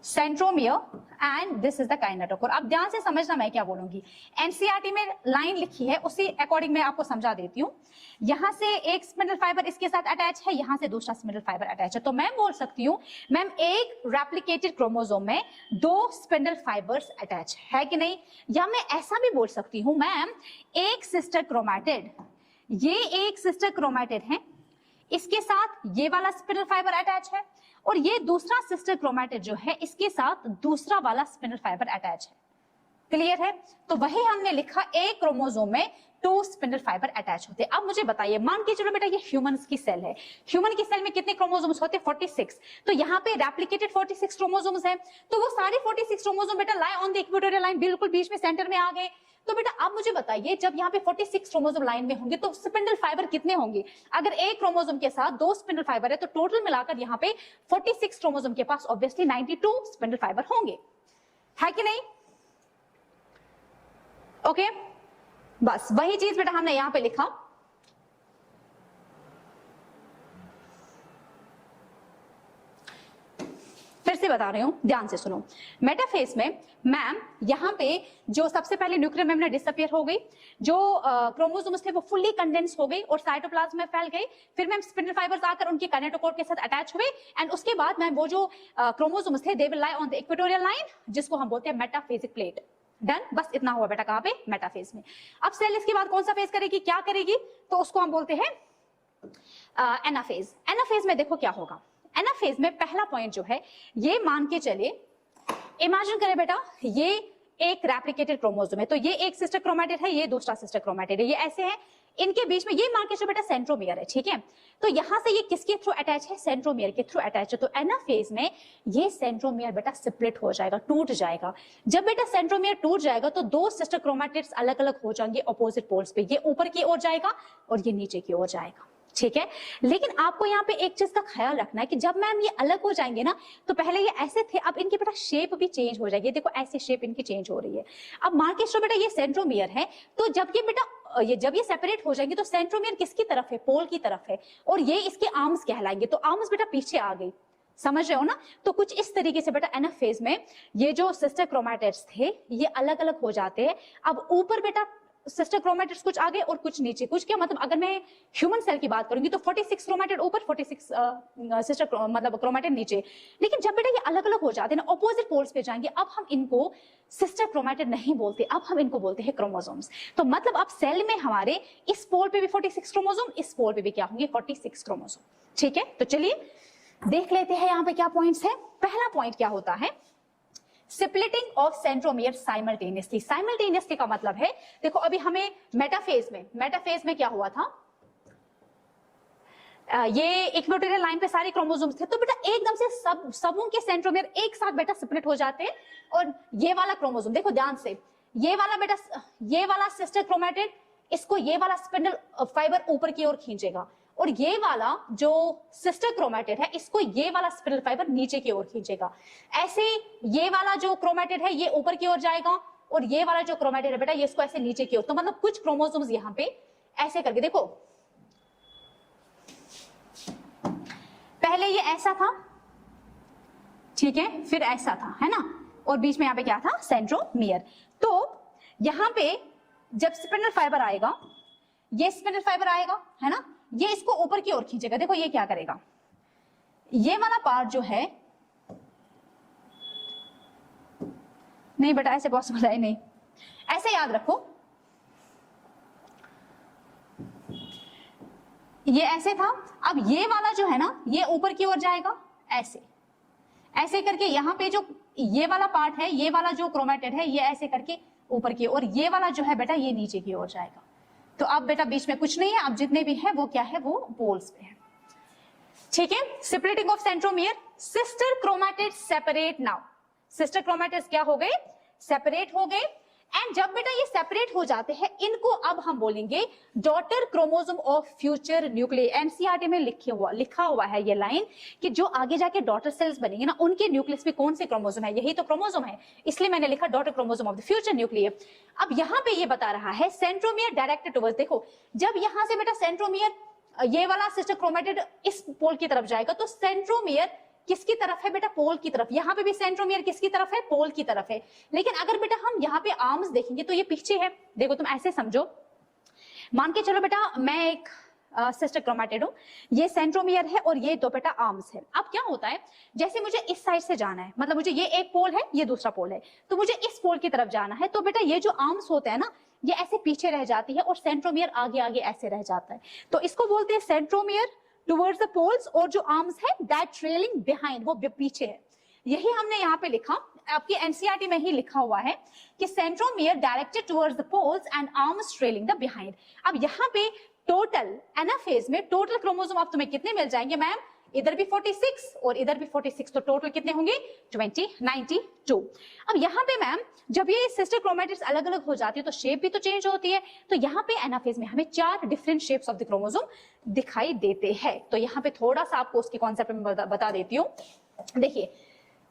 centromere and this is the kinetochore. अब ध्यान से समझना मैं क्या बोलूंगी, एनसीईआरटी में लाइन लिखी है उसी अकॉर्डिंग मैं आपको समझा देती हूं। यहां से एक स्पिंडल फाइबर इसके साथ अटैच है, यहां से दूसरा स्पिंडल फाइबर अटैच है। तो मैं बोल सकती हूं मैम एक रेप्लिकेटेड क्रोमोसोम में 2 स्पिंडल फाइबर्स अटैच है कि नहीं, या मैं ऐसा भी बोल सकती हूं मैम एक सिस्टर क्रोमैटिड, ये एक सिस्टर क्रोमैटिड है, इसके साथ ये वाला स्पिंडल फाइबर अटैच है, और ये दूसरा सिस्टर क्रोमैटिड जो है इसके साथ दूसरा वाला स्पिंडल फाइबर अटैच है। क्लियर है। तो वही हमने लिखा एक क्रोमोसोम में 2 स्पिंडल फाइबर अटैच होते हैं। अब मुझे बताइए, मान के चलो बेटा ये ह्यूमंस की सेल है, ह्यूमन की सेल में कितने क्रोमोसोम्स होते हैं, 46। तो यहाँ पे रेप्लिकेटेड 46 क्रोमोसोम्स हैं, तो वो सारे 46 क्रोमोसोम बेटा lie on the equatorial line, बिल्कुल बीच में सेंटर में आ गए। तो बेटा अब मुझे बताइए जब यहाँ पे 46 क्रोमोसोम लाइन में होंगे तो स्पिंडल फाइबर कितने होंगे। अगर एक क्रोमोसोम के साथ 2 स्पिंडल फाइबर है तो टोटल मिलाकर यहाँ पे 46 क्रोमोसोम के पास ऑब्वियसली 92 स्पिंडल फाइबर होंगे, है कि नहीं। ओके बस वही चीज बेटा हमने यहां पे लिखा। से बता रही हूँ, ध्यान से सुनो। मेटाफेज में मैम यहाँ पे जो सबसे पहले न्यूक्लियर मेम्ब्रेन डिसअपियर हो गई, जो क्रोमोसोम्स थे वो फुल्ली कंडेंस हो गई और साइटोप्लाज्म में फैल गई। फिर मैम स्पिंडल फाइबर्स आकर उनके काइनेटोकोर के साथ अटैच हुए एंड उसके बाद मैम वो जो क्रोमोसोम्स थे they will lie on the equatorial line, जिसको हम बोलते हैं मेटाफेजिक प्लेट। डन, बस इतना हुआ बेटा कहाँ पे, मेटाफेज में। अब सेल इसके बाद कौन सा फेज करेगी, क्या करेगी, तो उसको हम बोलते हैं एनाफेज। एनाफेज में देखो क्या होगा, एनाफेज में पहला पॉइंट जो है, ये मान के चले, इमेजिन करें बेटा ये एक रेप्लिकेटेड क्रोमोसोम है, तो ये एक सिस्टर क्रोमैटिड है, ये दूसरा सिस्टर क्रोमैटिड है, ये ऐसे है, इनके बीच में ये मान के चलो बेटा सेंट्रोमियर है, ठीक है। तो यहां से ये किसके थ्रू अटैच है, सेंट्रोमियर के थ्रू अटैच है। तो एनाफेज में ये सेंट्रोमियर बेटा स्प्लिट हो जाएगा, टूट जाएगा। जब बेटा सेंट्रोमियर टूट जाएगा तो दो सिस्टर क्रोमैटिड्स अलग अलग हो जाएंगे ऑपोजिट पोल्स पे, ये ऊपर की ओर जाएगा और ये नीचे की ओर जाएगा, ठीक है। लेकिन आपको यहाँ पे एक चीज का ख्याल रखना है कि जब मैम ये अलग हो जाएंगे ना, तो पहले ये ऐसे थे, अब इनकी बेटा शेप भी चेंज हो जाएगी। देखो ऐसे शेप इनकी चेंज हो रही है। अब मान के चलो बेटा ये सेंट्रोमियर है, तो जब ये सेपरेट हो जाएंगे तो सेंट्रोमियर किसकी तरफ है, पोल की तरफ है, और ये इसके आर्म्स कहलाएंगे। तो आर्म्स बेटा पीछे आ गई, समझ रहे हो ना। तो कुछ इस तरीके से बेटा एनाफेज में ये जो सिस्टर क्रोमैटिड्स थे ये अलग अलग हो जाते हैं। अब ऊपर बेटा सिस्टर क्रोमैटिड्स कुछ आगे और कुछ नीचे। कुछ क्या मतलब, अगर मैं ह्यूमन सेल की बात करूंगी तो 46 क्रोमैटिड ऊपर, 46 सिस्टर मतलब क्रोमैटिड नीचे। लेकिन जब बेटा ये अलग अलग हो जाते हैं ना, ऑपोजिट पोल्स पे जाएंगे, अब हम इनको सिस्टर क्रोमैटिड नहीं बोलते, अब हम इनको बोलते हैं क्रोमोसोम्स। तो मतलब अब सेल में हमारे इस पोल पे भी 46 क्रोमोसोम, इस पोल पे भी क्या होंगे, 46 क्रोमोसोम, ठीक है। तो चलिए देख लेते हैं यहाँ पे क्या पॉइंट्स है। पहला पॉइंट क्या होता है, splitting of centromere simultaneously. Simultaneously का मतलब है, देखो अभी हमें मेटाफेज में क्या हुआ था, ये इक्वेटोरियल लाइन पे सारे क्रोमोसोम्स थे, तो बेटा एकदम से सबों के सेंट्रोमियर एक साथ बेटा स्प्लिट हो जाते हैं। और ये वाला क्रोमोसोम देखो ध्यान से, ये वाला बेटा, ये वाला सिस्टर क्रोमैटिड, इसको ये वाला स्पिंडल फाइबर ऊपर की ओर खींचेगा, और ये वाला जो सिस्टर क्रोमैटिड है इसको ये वाला स्पिंडल फाइबर नीचे की ओर खींचेगा। ऐसे ये वाला जो क्रोमैटिड है ये ऊपर की ओर जाएगा, और ये वाला जो क्रोमैटिड है बेटा ये इसको ऐसे नीचे की ओर। तो मतलब कुछ क्रोमोसोम्स यहाँ पे ऐसे करके देखो, पहले ये ऐसा था, ठीक है, फिर ऐसा था, है ना, और बीच में यहाँ पे क्या था, सेंट्रोमियर। तो यहाँ पे जब स्पिंडल फाइबर आएगा, ये स्पिंडल फाइबर आएगा, है ना, ये इसको ऊपर की ओर खींचेगा। देखो ये क्या करेगा, ये वाला पार्ट जो है, नहीं बेटा ऐसे पॉसिबल है नहीं, ऐसे याद रखो, ये ऐसे था, अब ये वाला जो है ना ये ऊपर की ओर जाएगा, ऐसे ऐसे करके यहाँ पे जो ये वाला पार्ट है, ये वाला जो क्रोमैटिड है ये ऐसे करके ऊपर की ओर, ये वाला जो है बेटा ये नीचे की ओर जाएगा। तो अब बेटा बीच में कुछ नहीं है, अब जितने भी है वो क्या है, वो पोल्स पे है, ठीक है। Splitting of centromere, sister chromatid separate now. Sister chromatids क्या हो गए, सेपरेट हो गए। एंड जब बेटा ये सेपरेट हो जाते हैं, इनको अब हम बोलेंगे daughter chromosome of future nucleus. NCERT में लिखा हुआ है ये लाइन कि जो आगे जाके डॉटर सेल्स बनेंगे ना, उनके न्यूक्लियस में कौन से क्रोमोसोम है, यही तो क्रोमोसोम है, इसलिए मैंने लिखा daughter chromosome of the future nucleus. अब यहाँ पे ये बता रहा है सेंट्रोमियर डायरेक्टेड टुवर्ड्स। देखो जब यहाँ से बेटा सेंट्रोमियर, ये वाला सिस्टर क्रोमैटिड इस पोल की तरफ जाएगा, तो सेंट्रोमियर किसकी तरफ है बेटा, पोल की तरफ। यहाँ पे भी सेंट्रोमियर किसकी तरफ है, पोल की तरफ है। लेकिन अगर बेटा हम यहाँ पे आर्म्स देखेंगे तो ये पीछे है। देखो तुम ऐसे समझो, मान के चलो बेटा मैं एक सिस्टर क्रोमैटिड हूँ, ये सेंट्रोमियर है और ये दो बेटा आर्म्स है। अब क्या होता है, जैसे मुझे इस साइड से जाना है, मतलब मुझे ये एक पोल है, ये दूसरा पोल है, तो मुझे इस पोल की तरफ जाना है, तो बेटा ये जो आर्म्स होते हैं ना ये ऐसे पीछे रह जाती है और सेंट्रोमियर आगे आगे ऐसे रह जाता है। तो इसको बोलते हैं सेंट्रोमियर टुवर्ड्स द पोल्स, और जो आर्म्स है दैट ट्रेलिंग बिहाइंड, वो पीछे है। यही हमने यहाँ पे लिखा, आपकी एनसीईआरटी में ही लिखा हुआ है कि centromere directed towards the poles and arms trailing the behind. अब यहाँ पे टोटल एनाफेज में टोटल क्रोमोसोम अब तुम्हें कितने मिल जाएंगे मैम, इधर भी 46 और इधर भी 46, तो टोटल कितने होंगे 92। अब यहाँ पे मैम जब ये सिस्टर क्रोमैटिड्स अलग अलग हो जाती है तो शेप भी तो चेंज होती है। तो यहाँ पे एनाफेज में हमें 4 different shapes of the chromosome दिखाई देते हैं। तो यहाँ पे थोड़ा सा आपको उसके कॉन्सेप्ट में बता देती हूँ। देखिए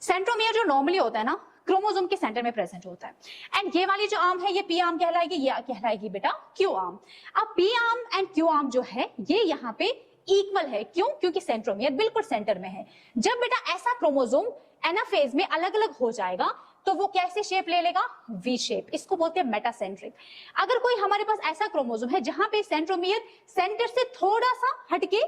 सेंट्रोमियर जो नॉर्मली होता है ना, क्रोमोसोम के सेंटर में प्रेजेंट होता है, एंड ये वाली जो आर्म है ये पी आर्म कहलाएगी, ये कहलाएगी बेटा क्यू आर्म। अब P arm and Q arm जो है ये यहाँ पे इक्वल है, क्यों, क्योंकि सेंट्रोमियर बिल्कुल सेंटर में है। जब बेटा ऐसा क्रोमोसोम एनाफेज में अलग अलग हो जाएगा तो वो कैसे शेप ले लेगा, वी शेप, इसको बोलते हैं मेटासेंट्रिक। अगर कोई हमारे पास ऐसा क्रोमोसोम है जहां पे सेंट्रोमियर सेंटर से थोड़ा सा हटके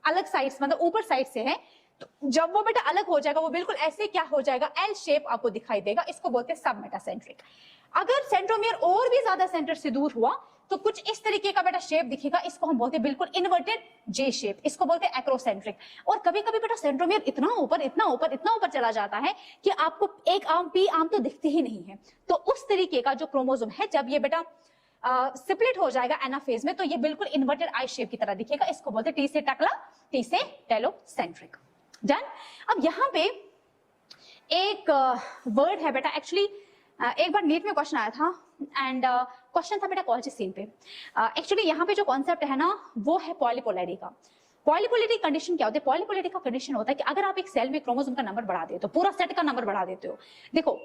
अलग साइड मतलब ऊपर साइड से है, तो जब वो बेटा अलग हो जाएगा वो बिल्कुल ऐसे क्या हो जाएगा, एल शेप आपको दिखाई देगा, इसको बोलते हैं सब मेटासेंट्रिक। अगर सेंट्रोमियर और भी ज्यादा सेंटर से दूर हुआ तो कुछ इस तरीके का बेटा शेप दिखेगा, इसको हम बोलते हैं बिल्कुल इन्वर्टेड जे शेप, इसको बोलते हैं एक्रोसेंट्रिक। और कभी कभी बेटा सेंट्रोमियर इतना ऊपर इतना ऊपर इतना ऊपर चला जाता है कि आपको एक आर्म पी आर्म तो दिखती ही नहीं है। तो उस तरीके का जो क्रोमोसोम है जब ये बेटा स्प्लिट हो जाएगा एनाफेज में तो ये बिल्कुल इन्वर्टेड आई शेप की तरह दिखेगा, इसको बोलते हैं टी से टकला, टी से टेलोसेंट्रिक। डन। अब यहाँ पे एक वर्ड है बेटा, एक्चुअली एक बार नीट में क्वेश्चन आया था एंड क्वेश्चन था बेटा कॉल्चिसिन पे। एक्चुअली यहाँ पे जो कॉन्सेप्ट है ना वो है पॉलीपोलैरिटी का। पॉलीपोलैरिटी कंडीशन क्या होता है, पॉलीपोलैरिटी का कंडीशन होता है कि अगर आप एक सेल में क्रोमोसोम का नंबर बढ़ा देते हो, पूरा सेट का नंबर बढ़ा देते हो। देखो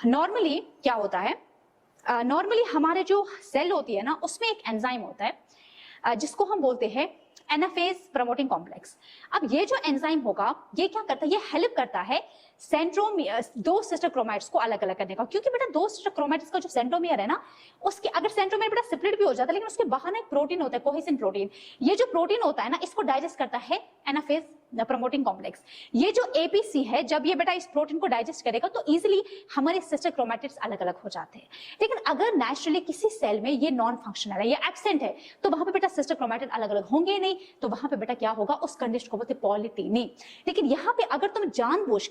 नॉर्मली क्या होता है, नॉर्मली हमारे जो सेल होती है ना उसमें एक एंजाइम होता है जिसको हम बोलते हैं एनाफेज प्रमोटिंग कॉम्प्लेक्स। अब ये जो एंजाइम होगा ये क्या करता है, ये हेल्प करता है सेंट्रोमियर दो सिस्टर क्रोमैटिड्स को अलग अलग करने का, क्योंकि बेटा दो सिस्टर क्रोमैटिड्स का जो सेंट्रोमियर है ना उसके अगर सेंट्रोमियर बेटा स्प्लिट भी हो जाता है लेकिन उसके बाहर ना एक प्रोटीन होता है कोहेसिन प्रोटीन, ये जो प्रोटीन होता है ना इसको डाइजेस्ट करता है एनाफेज प्रमोटिंग कॉम्प्लेक्स। ये जो एपीसी है जब ये बेटा इस प्रोटीन को डाइजेस्ट करेगा तो इजीली हमारे सिस्टर क्रोमैटिड्स अलग अलग हो जाते हैं। लेकिन अगर नेचुरली किसी सेल में ये नॉन फंक्शनल है, ये एब्सेंट है, तो वहां पे बेटा सिस्टर क्रोमैटिड अलग अलग होंगे नहीं, तो वहां पे बेटा क्या होगा, उस कंडीशन को बोलते हैं पॉलीटिनी। लेकिन यहाँ पे अगर तुम जानबूझ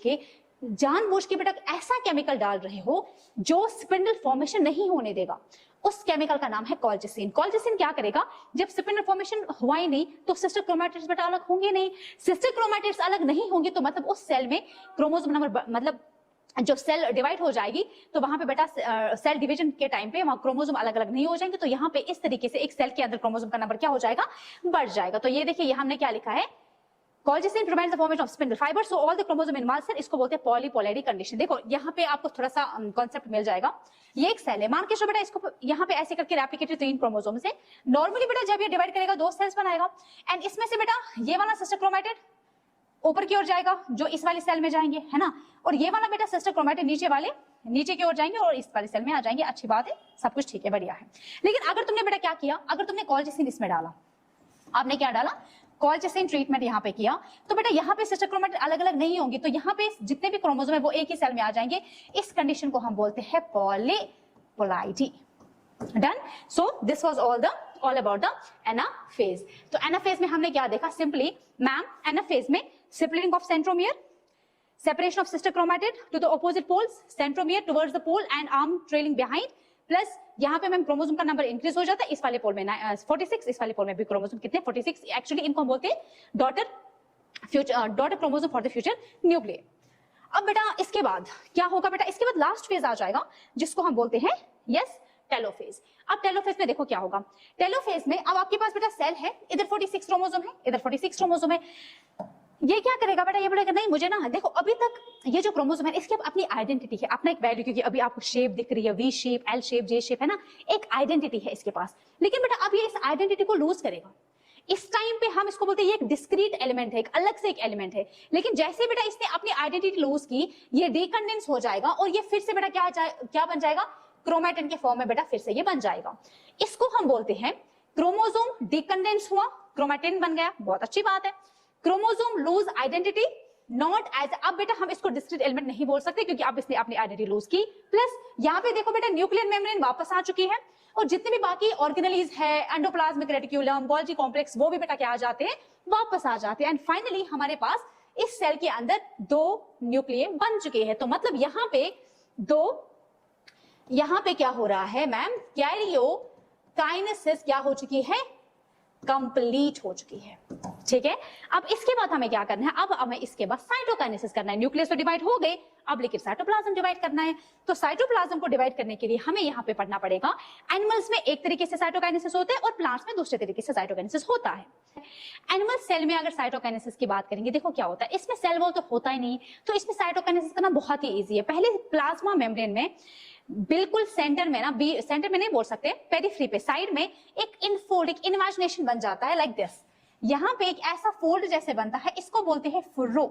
के बेटा ऐसा केमिकल डाल रहे हो जो स्पिंडल फॉर्मेशन नहीं होने देगा, उस केमिकल का नाम है कॉल्चिसिन। कॉल्चिसिन क्या करेगा, जब स्पिंडल फॉर्मेशन हुआ ही नहीं तो सिस्टर क्रोमैटिड्स बेटा अलग होंगे नहीं, सिस्टर क्रोमैटिड्स अलग नहीं होंगे तो मतलब उस सेल में क्रोमोसोम नंबर मतलब जो सेल डिवाइड हो जाएगी तो वहां पे बेटा सेल डिवीजन के टाइम पे वहां क्रोमोसोम अलग अलग नहीं हो जाएंगे, तो यहाँ पे इस तरीके से एक सेल के अंदर क्रोमोसोम का नंबर क्या हो जाएगा, बढ़ जाएगा। तो ये देखिए हमने क्या लिखा है, colchicine prevents the formation of spindle fibre so all the chromosome in mass cell, इसको बोलते हैं पॉलीपोलैरिटी कंडीशन। देखो यहाँ पे आपको थोड़ा सा कॉन्सेप्ट मिल जाएगा। ये एक सेल है, मान के चलो बेटा इसको यहाँ पे ऐसे करके रेप्लिकेटेड 3 क्रोमोसोम से नॉर्मली बेटा जब ये डिवाइड करेगा 2 सेल्स बनाएगा एंड इसमें से बेटा ये वाला सिस्टर क्रोमैटिड ऊपर की ओर जाएगा जो इस वाले सेल में जाएंगे, है ना, और ये वाला बेटा सिस्टर क्रोमैटिड नीचे की ओर जाएंगे और इस वाले सेल में आ जाएंगे। अच्छी बात है, सब कुछ ठीक है, बढ़िया है। लेकिन अगर तुमने बेटा क्या किया, अगर तुमने कॉल्चिसिन इसमें डाला, आपने क्या डाला, कॉल्चिसिन ट्रीटमेंट यहाँ पे किया, तो बेटा यहाँ पे सिस्टर क्रोमैटिड अलग अलग नहीं होंगी, तो यहाँ पे जितने भी क्रोमोसोम है वो एक ही सेल में आ जाएंगे। इस कंडीशन को हम बोलते हैं polypolarity. Done. So this was all about the anaphase. तो एनाफेज में हमने क्या देखा, सिंपली मैम एनाफेज में splitting of centromere, separation of sister chromatid to the opposite poles, centromere towards the pole and arm trailing behind, plus यहाँ पे ma'am chromosome का number increase हो जाता है, इस वाले पोल में 46, इस वाले पोल में भी क्रोमोसोम कितने 46, एक्चुअली इनको हम बोलते हैं daughter chromosome for the future nuclear. अब बेटा इसके बाद क्या होगा, बेटा इसके बाद लास्ट फेज आ जाएगा जिसको हम बोलते हैं यस टेलोफेज। अब टेलोफेज में देखो क्या होगा, टेलोफेज में अब आपके पास बेटा सेल है, इधर 46 क्रोमोसोम है, इधर 46 क्रोमोसोम है, ये क्या करेगा बेटा, ये बोलेगा नहीं मुझे ना, देखो अभी तक ये जो क्रोमोसोम है इसकी अपनी आइडेंटिटी है, अपना एक वैल्यू, क्योंकि अभी आपको शेप दिख रही है, वी शेप, एल शेप, जे शेप, है ना, एक आइडेंटिटी है इसके पास। लेकिन बेटा अब ये इस आइडेंटिटी को लूज करेगा, इस टाइम पे हम इसको बोलते हैं ये एक डिस्क्रीट एलिमेंट है, एक अलग से एक एलिमेंट है। लेकिन जैसे बेटा इसने अपनी आइडेंटिटी लूज की, ये डीकंडेंस हो जाएगा और ये फिर से बेटा क्या बन जाएगा, क्रोमैटिन के फॉर्म में बेटा फिर से ये बन जाएगा। इसको हम बोलते हैं क्रोमोसोम डीकंडेंस हुआ, क्रोमैटिन बन गया, बहुत अच्छी बात है। Chromosome lose identity not as, अब बेटा हम इसको डिस्क्रीट एलिमेंट नहीं बोल सकते क्योंकि अब इसने अपनी आइडेंटिटी लूज की। प्लस यहाँ पे देखो बेटा न्यूक्लियर मेम्ब्रेन वापस आ चुकी है और जितने भी बाकी ऑर्गेनेलीज है, एंडोप्लाज्मिक रेटिक्यूलम, गोल्गी कॉम्प्लेक्स, वो भी बेटा क्या आ जाते हैं, वापस आ जाते हैं। एंड फाइनली हमारे पास इस सेल के अंदर 2 न्यूक्लिय बन चुके हैं। तो मतलब यहाँ पे क्या हो रहा है मैम, कैरियोकाइनेसिस क्या हो चुकी है, कंप्लीट हो चुकी है। ठीक है, अब इसके बाद हमें क्या करना है, अब हमें इसके बाद साइटोकाइनेसिस करना है। न्यूक्लियस तो डिवाइड हो गए, अब लेकिन साइटोप्लाज्म डिवाइड करना है। तो साइटोप्लाज्म को डिवाइड करने के लिए हमें यहाँ पे पढ़ना पड़ेगा, एनिमल्स में एक तरीके से साइटोकाइनेसिस होता है और प्लांट्स में दूसरे तरीके से साइटोकाइनेसिस होता है। एनिमल सेल में अगर साइटोकाइनेसिस की बात करेंगे, देखो क्या होता है, इसमें सेल वॉल तो होता ही नहीं, तो इसमें साइटोकाइनेसिस करना बहुत ही ईजी है। पहले प्लाज्मा मेम्ब्रेन में बिल्कुल सेंटर में ना, सेंटर में नहीं बोल सकते, पेरिफेरी पे साइड में एक इनफोल्ड, एक इन्वाजिनेशन बन जाता है लाइक दिस। यहाँ पे एक ऐसा फोल्ड जैसे बनता है, इसको बोलते हैं फुर्रो,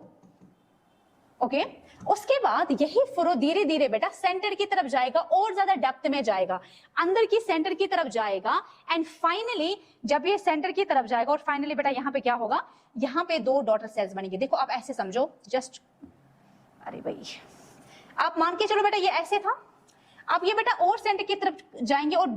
ओके उसके बाद यही फुरो धीरे धीरे बेटा सेंटर की तरफ जाएगा और ज्यादा डेप्थ में जाएगा, अंदर की सेंटर की तरफ जाएगा एंड फाइनली जब ये सेंटर की तरफ जाएगा और फाइनली बेटा यहाँ पे क्या होगा, यहाँ पे दो डॉटर सेल्स बनेंगे। देखो आप ऐसे समझो जस्ट, अरे भाई आप मान के चलो बेटा ये ऐसे था, अब ये बेटा और सेंटर की तरफ जाएंगे और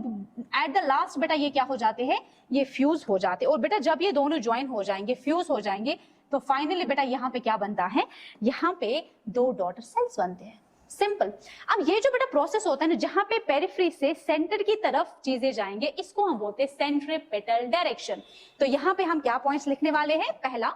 एट द लास्ट बेटा ये क्या हो जाते हैं, ये फ्यूज हो जाते हैं। और बेटा जब ये दोनों ज्वाइन हो जाएंगे, फ्यूज हो जाएंगे, तो फाइनली बेटा यहाँ पे क्या बनता है, यहाँ पे दो डॉटर सेल्स बनते हैं। सिंपल। अब ये जो बेटा प्रोसेस होता है ना, जहां पे पेरिफेरी से सेंटर की तरफ चीजें जाएंगे, इसको हम बोलते हैं सेंट्रीपिटल डायरेक्शन। तो यहाँ पे हम क्या पॉइंट्स लिखने वाले हैं, पहला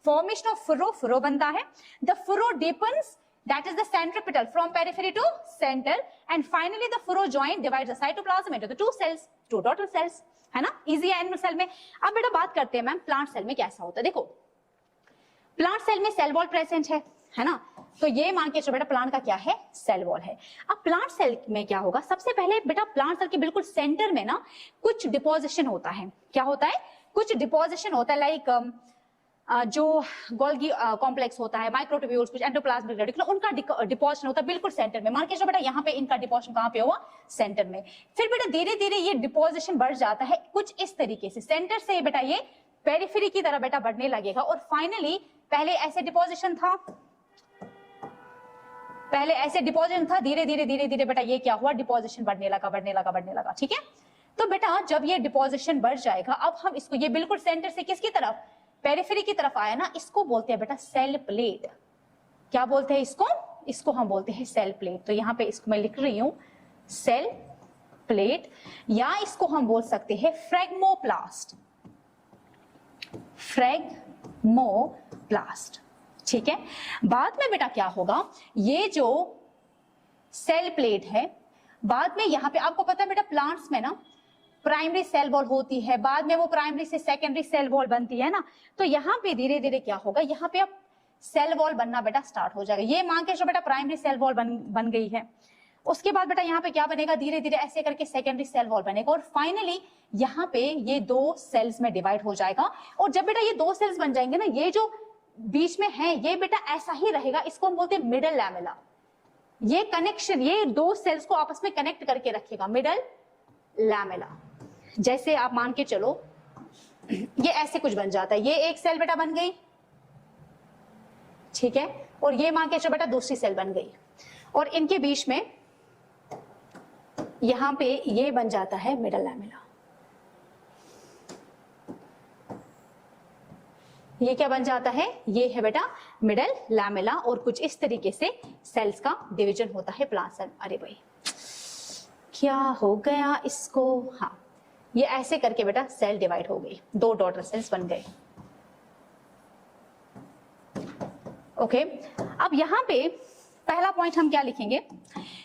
फॉर्मेशन ऑफ फुरो, फुरो बनता है, the फुरो deepens, that is the centripetal from periphery to center, and finally the furrow joint divides the cytoplasm into the two cells, two daughter cells, है ना, इजी है एनिमल सेल में। अब बेटा बात करते हैं मैम प्लांट सेल में कैसा होता है। देखो प्लांट सेल में सेल वॉल प्रेजेंट है ना, तो ये मान के चलो बेटा प्लांट का क्या है, सेल वॉल है। अब प्लांट सेल में क्या होगा, सबसे पहले बेटा प्लांट सेल के बिल्कुल सेंटर में ना कुछ डिपोजिशन होता है। क्या होता है, कुछ डिपोजिशन होता है, लाइक जो गोल्गी कॉम्प्लेक्स होता है, माइक्रोट्यूब्यूल्स, कुछ एंडोप्लाज्मिक रेटिकुलम, उनका डिपोजिशन होता है बिल्कुल सेंटर में। मान के चलो बेटा यहाँ पे इनका डिपोजिशन कहाँ पे हुआ, सेंटर में। फिर बेटा धीरे धीरे ये डिपोजिशन बढ़ जाता है कुछ इस तरीके से, सेंटर से बेटा ये पेरिफेरी की तरह बेटा बढ़ने लगेगा और फाइनली पहले ऐसे डिपोजिशन था, पहले ऐसे डिपोजिशन था, धीरे धीरे बेटा ये क्या हुआ, डिपोजिशन बढ़ने लगा। ठीक है, तो बेटा जब ये डिपोजिशन बढ़ जाएगा, अब हम इसको, ये बिल्कुल सेंटर से किसकी तरफ, पेरिफेरी की तरफ आया ना, इसको बोलते हैं बेटा सेल प्लेट। क्या बोलते हैं इसको, इसको हम बोलते हैं सेल प्लेट। तो यहाँ पे इसको मैं लिख रही हूं सेल प्लेट, या इसको हम बोल सकते हैं फ्रेगमोप्लास्ट, फ्रेगमोप्लास्ट। ठीक है, बाद में बेटा क्या होगा, ये जो सेल प्लेट है, बाद में यहाँ पे आपको पता है बेटा प्लांट्स में ना प्राइमरी सेल वॉल होती है, बाद में वो प्राइमरी से सेकेंडरी सेल वॉल बनती है ना, तो यहाँ पे धीरे धीरे क्या होगा, यहाँ पे अब सेल वॉल बनना बेटा स्टार्ट हो जाएगा। ये मान के जो बेटा प्राइमरी सेल वॉल बन गई है, उसके बाद बेटा यहाँ पे क्या बनेगा, धीरे धीरे ऐसे करके सेकेंडरी सेल वॉल बनेगा और फाइनली यहाँ पे ये दो सेल्स में डिवाइड हो जाएगा। और जब बेटा ये दो सेल्स बन जाएंगे ना, ये जो बीच में है ये बेटा ऐसा ही रहेगा, इसको हम बोलते हैं मिडल लैमेला। ये कनेक्शन, ये दो सेल्स को आपस में कनेक्ट करके रखेगा, मिडल लैमेला। जैसे आप मान के चलो ये ऐसे कुछ बन जाता है, ये एक सेल बेटा बन गई, ठीक है, और ये मान के चलो बेटा दूसरी सेल बन गई, और इनके बीच में यहां पे ये बन जाता है मिडल लैमेला। ये क्या बन जाता है, ये है बेटा मिडल लैमेला, और कुछ इस तरीके से सेल्स का डिवीजन होता है प्लांट सेल। अरे भाई क्या हो गया इसको, हाँ ये ऐसे करके बेटा सेल डिवाइड हो गई, दो डॉटर सेल्स बन गए। ओके, अब यहां पे पहला पॉइंट हम क्या लिखेंगे,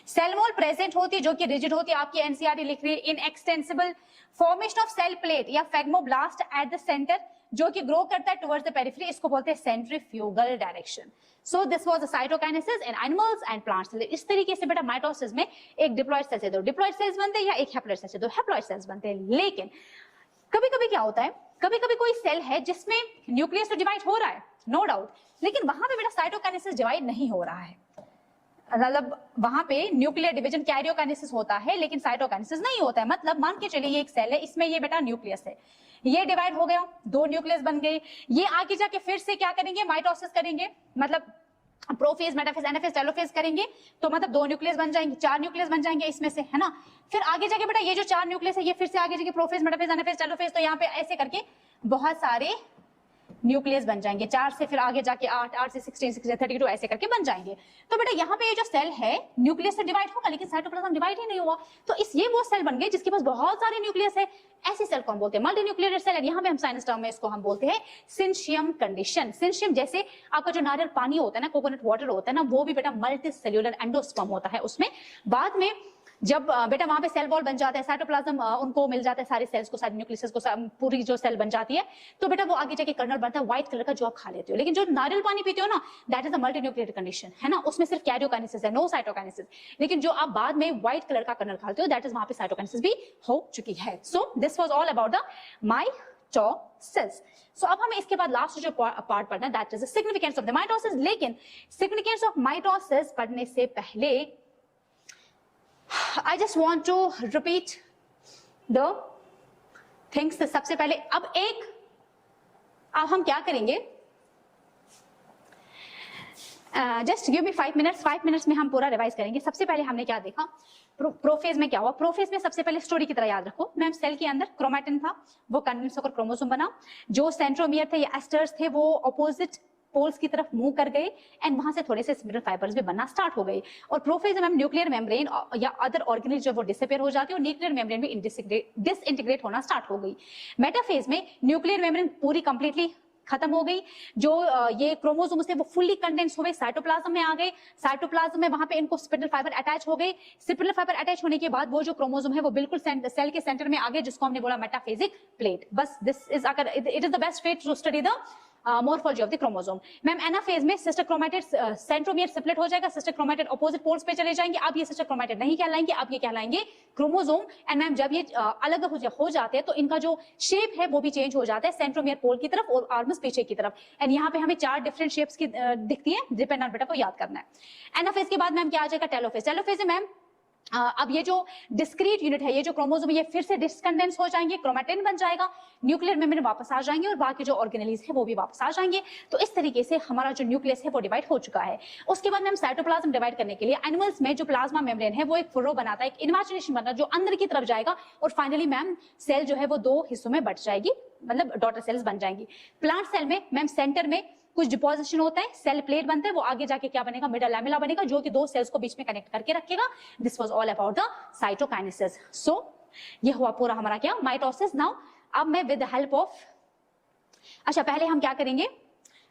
सेल वॉल प्रेजेंट होती है जो कि रिजिड होती है, आपकी एनसीईआरटी लिख रही है, in extensible formation of cell plate या फेगमोब्लास्ट एट द सेंटर, जो कि ग्रो करता है टुवर्ड्स द पेरिफेरी, इसको बोलते हैं centrifugal direction. So this was the cytokinesis in animals and plants. इस तरीके से बेटा माइटोसिस में एक डिप्लॉयड सेल से दो डिप्लॉयड सेल्स बनते हैं, या एक हैप्लॉयड सेल से दो हैप्लॉयड सेल्स बनते हैं। लेकिन कभी कभी क्या होता है, कभी कभी कोई सेल है जिसमें न्यूक्लियस तो डिवाइड हो रहा है, नो डाउट, लेकिन वहां पे बेटा साइटोकाइनेसिस डिवाइड नहीं हो रहा है, मतलब वहां पे न्यूक्लियर डिवीजन कैरियोकाइनेसिस होता है लेकिन साइटोकाइनेसिस नहीं होता है। मतलब मान के चलिए ये एक सेल है, इसमें ये बेटा न्यूक्लियस है, ये डिवाइड हो गया, दो न्यूक्लियस बन गए, ये आगे जाके फिर से क्या करेंगे, माइटोसिस करेंगे, मतलब प्रोफेज, मेटाफेज, एनाफेज, टेलोफेज करेंगे, तो मतलब दो न्यूक्लियस बन जाएंगे, चार न्यूक्लियस बन जाएंगे इसमें से, है ना। फिर आगे जाके बेटा ये जो चार न्यूक्लियस है ये फिर से आगे जाके प्रोफेज, मेटाफेज, एनाफेज, टेलोफेज, तो यहाँ पे ऐसे करके बहुत सारे न्यूक्लियस बन जाएंगे, 4 से फिर आगे जाके 8, 8 से 16, 16 से 32 ऐसे करके बन जाएंगे। तो बेटा यहाँ पे ये जो सेल है न्यूक्लियस से डिवाइड होगा लेकिन साइटोप्लाज्म डिवाइड ही नहीं हुआ, तो इस ये वो सेल बन गए जिसके पास बहुत सारे न्यूक्लियस है, ऐसे सेल को हम बोलते हैं मल्टी न्यूक्लियेटेड सेल। यहाँ पे हम साइंस टर्म में इसको हम बोलते हैं सिंशियम कंडीशन। सिंशियम जैसे आपका जो नारियल पानी होता है ना, कोकोनट वाटर होता है ना, वो भी बेटा मल्टी सेल्यूलर एंडोस्पर्म होता है उसमें। बाद में जब बेटा वहां पे सेल वॉल बन जाता है, साइटोप्लाज्म उनको मिल जाता है, सारे सेल्स को, सारे न्यूक्लियस को, पूरी जो सेल बन जाती है, तो बेटा वो आगे जाके कर्नल बनता है व्हाइट कलर का जो आप खा लेते हो। लेकिन जो नारियल पानी पीते हो ना, that is a multi nucleated condition, है ना, उसमें सिर्फ कैरियोकाइनेसिस है, नो साइटोकाइनेसिस। लेकिन जो आप बाद में व्हाइट कलर का कर्नल खाते हो, दैट इज वहां पे साइटोकाइनेसिस भी हो चुकी है। So this was all about the my mitosis. सो अब हमें इसके बाद लास्ट जो पार्ट पढ़ना है that is the significance of the mitosis. लेकिन सिग्निफिकेंस ऑफ माइटोसिस पढ़ने से पहले I just want to repeat the things. सबसे पहले अब हम क्या करेंगे, just give me 5 minutes, 5 minutes में हम पूरा रिवाइज करेंगे। सबसे पहले हमने क्या देखा, प्रोफेज में क्या हुआ। प्रोफेज में सबसे पहले स्टोरी की तरह याद रखो मैम, सेल के अंदर क्रोमैटिन था, वो कंडेंस होकर क्रोमोसोम बना। जो सेंट्रोमियर थे या एस्टर्स थे वो ऑपोजिट पोल्स की तरफ मूव कर गए एंड वहां से थोड़े से स्पिंडल फाइबर्स भी बनना स्टार्ट हो गए। और प्रोफेज में न्यूक्लियर मेम्ब्रेन या अदर ऑर्गेनेल जो वो डिसअपियर हो जाते हैं और न्यूक्लियर मेम्ब्रेन भी डिसइंटीग्रेट होना स्टार्ट हो गई। मेटाफेज में न्यूक्लियर मेम्ब्रेन पूरी कंप्लीटली खत्म हो गई, जो ये क्रोमोसोम्स थे वो फुल्ली कंडेंस हो गए, साइटोप्लाज्म में आ गए। साइटोप्लाज्म में वहां पे इनको स्पिंडल फाइबर अटैच हो गए। स्पिंडल फाइबर अटैच होने के बाद वो जो क्रोमोसोम है वो बिल्कुल सेल के सेंटर में आ गए, जिसको हमने बोला मेटाफेजिक प्लेट। बस दिस इज अगर it is the best way to study the morphology of the chromosome. Ma'am anaphase में सिस्टर क्रोमैटिड सेंट्रोमियर स्प्लिट हो जाएगा, सिस्टर क्रोमैटिड ऑपोजिट पोल्स पे चले जाएंगे। अब ये सिस्टर क्रोमैटिड नहीं कहलाएंगे, अब ये कहलाएंगे क्रोमोसोम। एंड मैम जब ये अलग हो जाते हैं तो इनका जो शेप है वो भी चेंज हो जाता है, सेंट्रोमियर पोल की तरफ और आर्मस पीछे की तरफ। एंड यहाँ पे हमें 4 डिफरेंट शेप्स की दिखती है, डिपेंड ऑन बेटा को याद करना है। एनाफेज के बाद मैम क्या आ जाएगा, टेलोफेज। टेलोफेज में मैम अब ये जो डिस्क्रीट यूनिट है, ये जो क्रोमोसोम ये फिर से डिस्कंडेंस हो जाएंगे, क्रोमैटिन बन जाएगा, न्यूक्लियर मेम्ब्रेन वापस आ जाएंगे और बाकी जो ऑर्गेनेल्स है वो भी वापस आ जाएंगे। तो इस तरीके से हमारा जो न्यूक्लियस है वो डिवाइड हो चुका है। उसके बाद मैम साइटोप्लाज्म डिवाइड करने के लिए एनिमल्स में जो प्लाज्मा मेम्ब्रेन है वो एक फुर्रो बनाता है, एक इनवाचुलेशन बनता है जो अंदर की तरफ जाएगा और फाइनली मैम सेल जो है वो 2 हिस्सों में बट जाएगी, मतलब डॉटर सेल्स बन जाएंगी। प्लांट सेल में मैम सेंटर में कुछ डिपोजिशन होता है, सेल प्लेट बनता है, वो आगे जाके क्या बनेगा, मिडल लैमेला बनेगा, जो कि 2 सेल्स को बीच में कनेक्ट करके रखेगा। This was all about the cytokinesis. So ये हुआ पूरा हमारा क्या, माइटोसिस। नाउ अब मैं विद द हेल्प ऑफ, अच्छा पहले हम क्या करेंगे,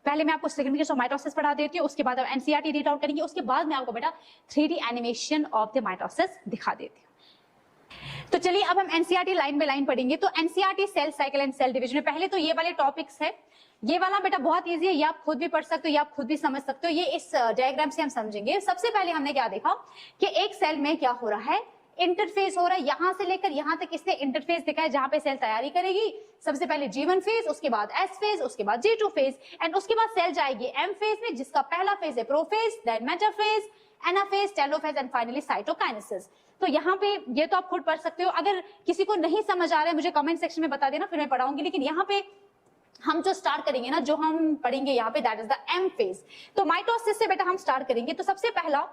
पहले मैं आपको सिग्निफिकेंस ऑफ माइटोसिस पढ़ा देती हूँ, उसके बाद आप एनसीईआरटी रीड आउट करेंगे, उसके बाद मैं आपको बेटा 3D animation of the mitosis दिखा देती हूँ। तो चलिए अब हम एनसीईआरटी लाइन बाय लाइन पढ़ेंगे। तो NCERT cell cycle and cell division में पहले तो ये वाले टॉपिक्स है, ये वाला बेटा बहुत इजी है, ये आप खुद भी पढ़ सकते हो, ये आप खुद भी समझ सकते हो। ये इस डायग्राम से हम समझेंगे। सबसे पहले हमने क्या देखा कि एक सेल में क्या हो रहा है, इंटरफेस हो रहा है, यहां से लेकर यहां तक इसने इंटरफेस दिखा है जहां पे सेल तैयारी करेगी। सबसे पहले G1 फेज, उसके बाद S फेज, उसके बाद G2 फेज एंड उसके बाद सेल जाएगी M फेज में, जिसका पहला फेज है prophase, then metaphase, anaphase, telophase and finally cytokinesis. तो यहाँ पे ये तो आप खुद पढ़ सकते हो। अगर किसी को नहीं समझ आ रहा है मुझे कमेंट सेक्शन में बता देना, फिर मैं पढ़ाऊंगी। लेकिन यहाँ पे हम जो स्टार्ट करेंगे ना, जो हम पढ़ेंगे यहाँ पे that is the M phase. तो माइटोसिस से बेटा हम स्टार्ट करेंगे। तो सबसे पहला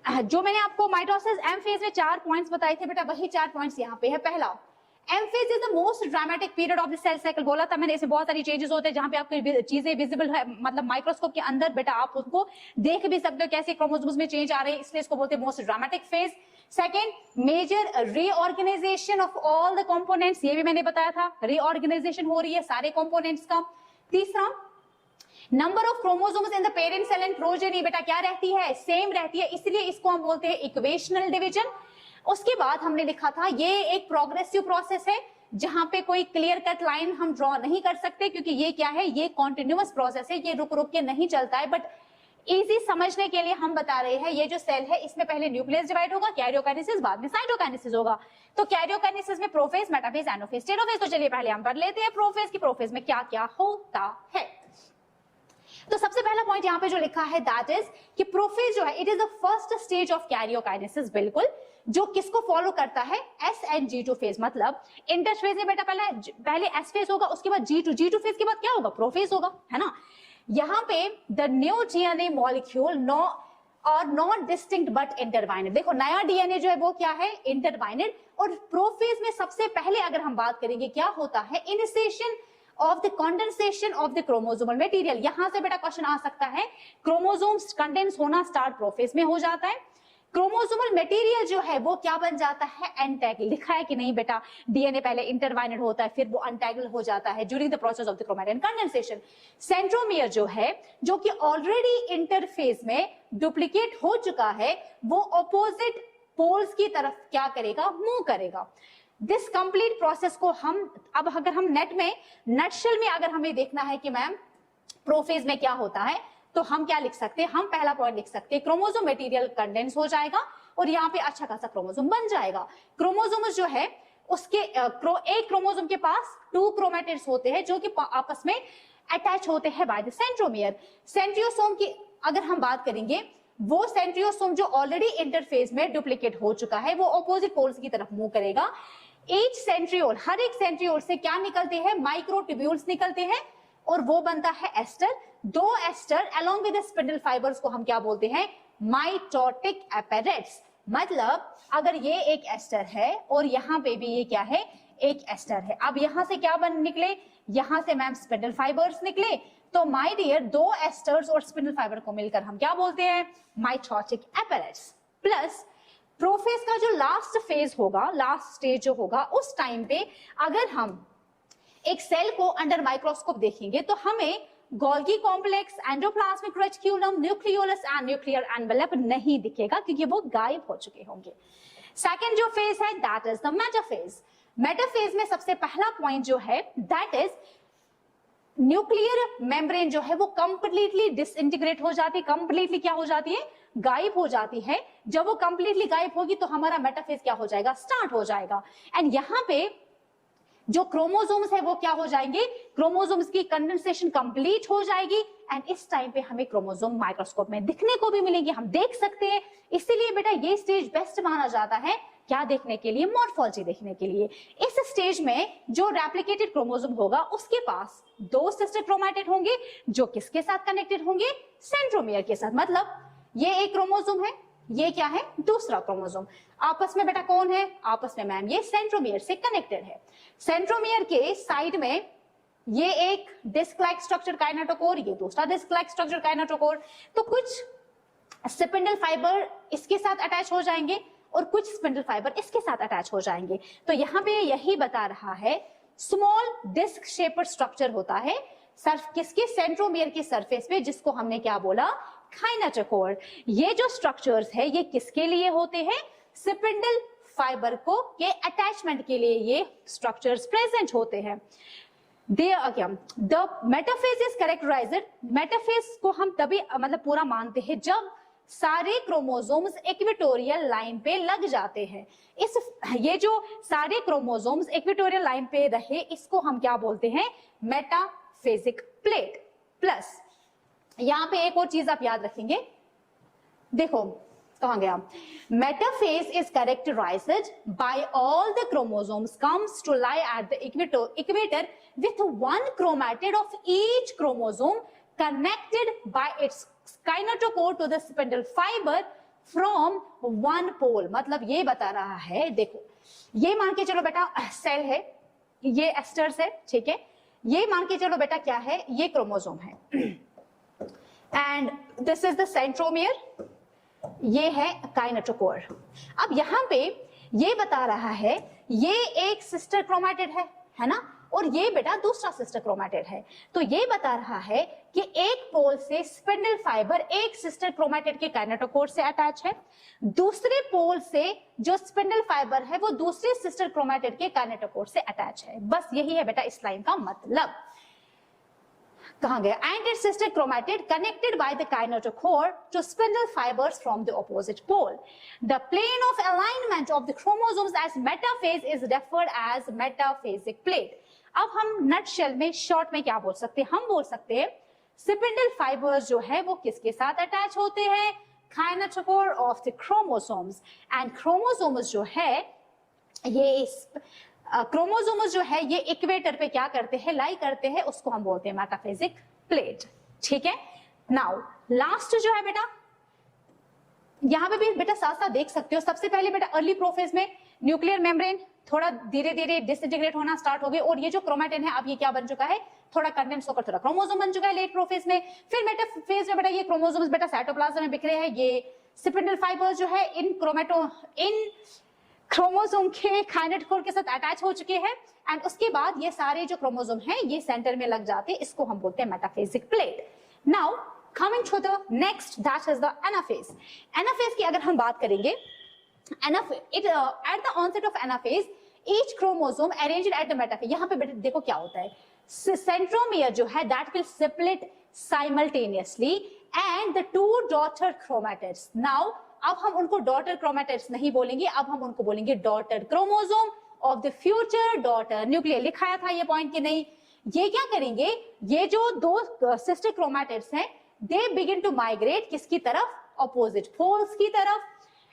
जो मैंने आपको माइटोसिस M फेज में 4 पॉइंट्स बताए थे बेटा, वही 4 पॉइंट्स यहाँ पे है। पहला, M phase is the most dramatic period of the cell cycle. बोला था मैंने, इसमें बहुत सारी चेंजेस होते हैं जहां पे आपको चीजें विजिबल है, मतलब माइक्रोस्कोप के अंदर बेटा आप उसको देख भी सकते हो कैसे क्रोमोसोम्स में चेंज आ रहे हैं, इसलिए इसको बोलते हैं most dramatic phase. Second, major reorganisation of all the components, ये भी मैंने बताया था, रीऑर्गेनाइजेशन हो रही है सारे कंपोनेंट्स का। तीसरा, number of chromosomes in the parent cell and progeny बेटा क्या रहती है, सेम रहती है, इसलिए इसको हम बोलते हैं इक्वेशनल डिवीजन। उसके बाद हमने लिखा था ये एक प्रोग्रेसिव प्रोसेस है जहां पे कोई क्लियर कट लाइन हम ड्रॉ नहीं कर सकते, क्योंकि ये क्या है, ये कॉन्टिन्यूअस प्रोसेस है, ये रुक रुक के नहीं चलता है। बट इजी समझने के लिए हम बता रहे हैं, ये जो सेल है इसमें पहले न्यूक्लियस डिवाइड होगा, कैरियोकाइनेसिस, बाद में साइटोकाइनेसिस होगा। तो कैरियोकाइनेसिस में प्रोफेज, मेटाफेज, एनाफेज, टेलोफेज। तो चलिए पहले हम पढ़ लेते हैं प्रोफेज की, प्रोफेज में क्या क्या होता है। तो सबसे पहला पॉइंट यहाँ पे जो लिखा है दैट इज कि प्रोफेज जो है it is the first stage of karyokinesis, बिल्कुल, जो किसको फॉलो करता है, S एंड G2 फेज। मतलब इंटरफेज में बेटा पहले S फेज होगा, उसके बाद G2 फेज के बाद क्या होगा, प्रोफेज होगा, है ना। यहाँ पे the new DNA molecule not distinct but intertwined. देखो नया डीएनए जो है वो क्या है, इंटरवाइनेड। और प्रोफेज में सबसे पहले अगर हम बात करेंगे क्या होता है, initiation of the condensation of the chromosomal material. यहां से बेटा क्वेश्चन आ सकता है, क्रोमोसोम्स कंडेंस होना स्टार्ट प्रोफेज में हो जाता है। क्रोमोसोमल मटेरियल जो है वो क्या बन जाता है, एंटैगल। लिखा है कि नहीं बेटा, डीएनए पहले इंटरवाइनेड होता है, फिर वो अनटैगल हो जाता है during the process of the chromatin condensation. Centromere जो है, जो कि ऑलरेडी इंटरफेज में डुप्लीकेट हो चुका है, वो ऑपोजिट पोल्स की तरफ क्या करेगा, मूव करेगा। दिस कंप्लीट प्रोसेस को हम अब अगर हम नटशेल में अगर हमें देखना है कि मैम प्रोफेज में क्या होता है, तो हम क्या लिख सकते हैं, हम पहला पॉइंट लिख सकते हैं, क्रोमोसोम मटेरियल कंडेंस हो जाएगा और यहाँ पे अच्छा खासा क्रोमोसोम बन जाएगा। क्रोमोसोम जो है उसके एक क्रोमोसोम के पास 2 क्रोमैटिड्स होते हैं जो कि आपस में अटैच होते हैं बाय द सेंट्रोमियर। सेंट्रियोसोम की अगर हम बात करेंगे, वो सेंट्रियोसोम जो ऑलरेडी इंटरफेज में डुप्लीकेट हो चुका है वो ऑपोजिट पोल्स की तरफ मूव करेगा। ईच सेंट्रियोल, हर एक सेंट्रियोल से क्या निकलते हैं, माइक्रोट्यूब्यूल्स निकलते हैं और वो बनता है aster. 2 aster along with spindle fibres को हम क्या बोलते हैं, माइटोटिक एपेरेट्स। मतलब अगर ये एक एस्टर है और यहाँ पे भी ये क्या है, एक एस्टर है। अब यहां से क्या बन निकले, यहां से मैम स्पिंडल फाइबर्स निकले। तो माय डियर 2 एस्टर्स और स्पिंडल फाइबर को मिलकर हम क्या बोलते हैं, माइटोटिक एपेरेट्स। प्लस प्रोफेज का जो लास्ट फेज होगा, लास्ट स्टेज जो होगा, उस टाइम पे अगर हम एक सेल को अंडर माइक्रोस्कोप देखेंगे तो हमें Golgi complex, endoplasmic reticulum, nucleolus and nuclear envelope नहीं दिखेगा क्योंकि वो गायब हो चुके होंगे। सेकेंड जो फेज है that is the metaphase. Metaphase में सबसे पहला पॉइंट जो है दैट इज न्यूक्लियर मेम्ब्रेन जो है वो कंप्लीटली डिसइंटीग्रेट हो जाती है, कंप्लीटली क्या हो जाती है, गायब हो जाती है। जब वो कंप्लीटली गायब होगी तो हमारा मेटाफेज क्या हो जाएगा, स्टार्ट हो जाएगा। एंड यहाँ पे जो क्रोमोसोम्स है वो क्या हो जाएंगे, क्रोमोसोम्स की कंडेंसेशन कंप्लीट हो जाएगी एंड इस टाइम पे हमें क्रोमोसोम माइक्रोस्कोप में दिखने को भी मिलेंगे, हम देख सकते हैं। इसीलिए बेटा ये स्टेज बेस्ट माना जाता है क्या देखने के लिए, मॉर्फोलॉजी देखने के लिए। इस स्टेज में जो रेप्लिकेटेड क्रोमोसोम होगा उसके पास 2 सिस्टर क्रोमैटिड होंगे जो किसके साथ कनेक्टेड होंगे, सेंट्रोमियर के साथ। मतलब ये एक क्रोमोसोम है, ये क्या है, दूसरा क्रोमोसोम। आपस में बेटा कौन है, आपस में मैम ये सेंट्रोमियर से कनेक्टेड है। सेंट्रोमियर के साइड में ये एक डिस्क लाइक स्ट्रक्चर काइनेटोकोर, ये दूसरा डिस्क लाइक स्ट्रक्चर काइनेटोकोर। तो कुछ स्पिंडल फाइबर इसके साथ अटैच हो जाएंगे और कुछ स्पिंडल फाइबर इसके साथ अटैच हो जाएंगे। तो यहाँ पे यही बता रहा है स्मॉल डिस्क शेपर स्ट्रक्चर होता है किसके, सेंट्रोमियर के सरफेस पे, जिसको हमने क्या बोला, काइनेटोकोर। ये जो स्ट्रक्चर्स है ये किसके लिए होते हैं, स्पिंडल फाइबर को के अटैचमेंट के लिए ये स्ट्रक्चर्स प्रेजेंट होते हैं। The metaphase is characterised, metaphase को हम तभी मतलब पूरा मानते हैं जब सारे क्रोमोसोम्स इक्वेटोरियल लाइन पे लग जाते हैं। ये जो सारे क्रोमोसोम्स इक्वेटोरियल लाइन पे रहे इसको हम क्या बोलते हैं, मेटाफेजिक प्लेट। प्लस यहां पे एक और चीज आप याद रखेंगे, देखो कहां गया, metaphase is characterised by all the chromosomes comes to lie at the equator with 1 chromatid of each chromosome connected by its kinetochore to the spindle fibre from 1 pole. मतलब ये बता रहा है, देखो ये मान के चलो बेटा सेल है, ये एस्टर्स है, ठीक है, ये मान के चलो बेटा क्या है, ये क्रोमोसोम है and this is the centromere, ये है काइनेटोकोर। अब यहाँ पे ये बता रहा है ये एक सिस्टर क्रोमैटिड है ना, और ये बेटा दूसरा सिस्टर क्रोमैटिड है। तो ये बता रहा है कि एक पोल से स्पिंडल फाइबर एक सिस्टर क्रोमैटिड के काइनेटोकोर से अटैच है, दूसरे पोल से जो स्पिंडल फाइबर है वो दूसरे सिस्टर क्रोमैटिड के काइनेटोकोर से अटैच है। बस यही है बेटा इस लाइन का मतलब। कहां गया, and its sister chromatid connected by the kinetochore to spindle fibres from the opposite pole. The plane of alignment of the chromosomes as metaphase is referred as metaphasic plate. अब हम नटशेल में short में क्या बोल सकते हैं, हम बोल सकते हैं स्पिंडल फाइबर्स जो है वो किसके साथ अटैच होते हैं, kinetochore of the chromosomes. And chromosomes जो है ये क्रोमोसोम्स जो है ये इक्वेटर पे क्या करते हैं, लाई करते हैं, उसको हम बोलते हैं मेटाफेजिक प्लेट। ठीक है, नाउ लास्ट जो है बेटा, यहां पे भी बेटा साथ साथ देख सकते हो। सबसे पहले बेटा अर्ली प्रोफेज में न्यूक्लियर मेम्ब्रेन थोड़ा धीरे धीरे डिसइंटीग्रेट होना स्टार्ट हो गए और ये जो क्रोमैटिन है अब ये क्या बन चुका है, थोड़ा कंडेंस होकर थोड़ा क्रोमोसोम बन चुका है लेट प्रोफेज में। फिर मेटाफेज में बेटा ये क्रोमोसोम्स बेटा साइटोप्लाज्म में बिखरे हैं, ये स्पिंडल फाइबर्स जो है इन क्रोमोसोम के काइनेटोकोर के साथ अटैच हो चुके हैं एंड उसके बाद ये सारे जो क्रोमोसोम हैं ये सेंटर में लग जाते हैं, इसको हम बोलते हैं metaphasic plate. Now coming to the next that is the anaphase. Anaphase की अगर हम बात करेंगे, at the onset of anaphase each chromosome arranged at the metaphase। यहाँ पे बेटा देखो क्या होता है, centromere जो है that will split simultaneously and the 2 daughter chromatids। now अब हम उनको डॉटर क्रोमैटिड्स नहीं बोलेंगे, अब हम उनको बोलेंगे daughter chromosome of the future daughter nuclear. लिखाया था ये पॉइंट कि नहीं? ये क्या करेंगे, ये जो दो सिस्टर क्रोमैटिड्स हैं दे बिगिन टू माइग्रेट किसकी तरफ? ऑपोजिट पोल्स की तरफ।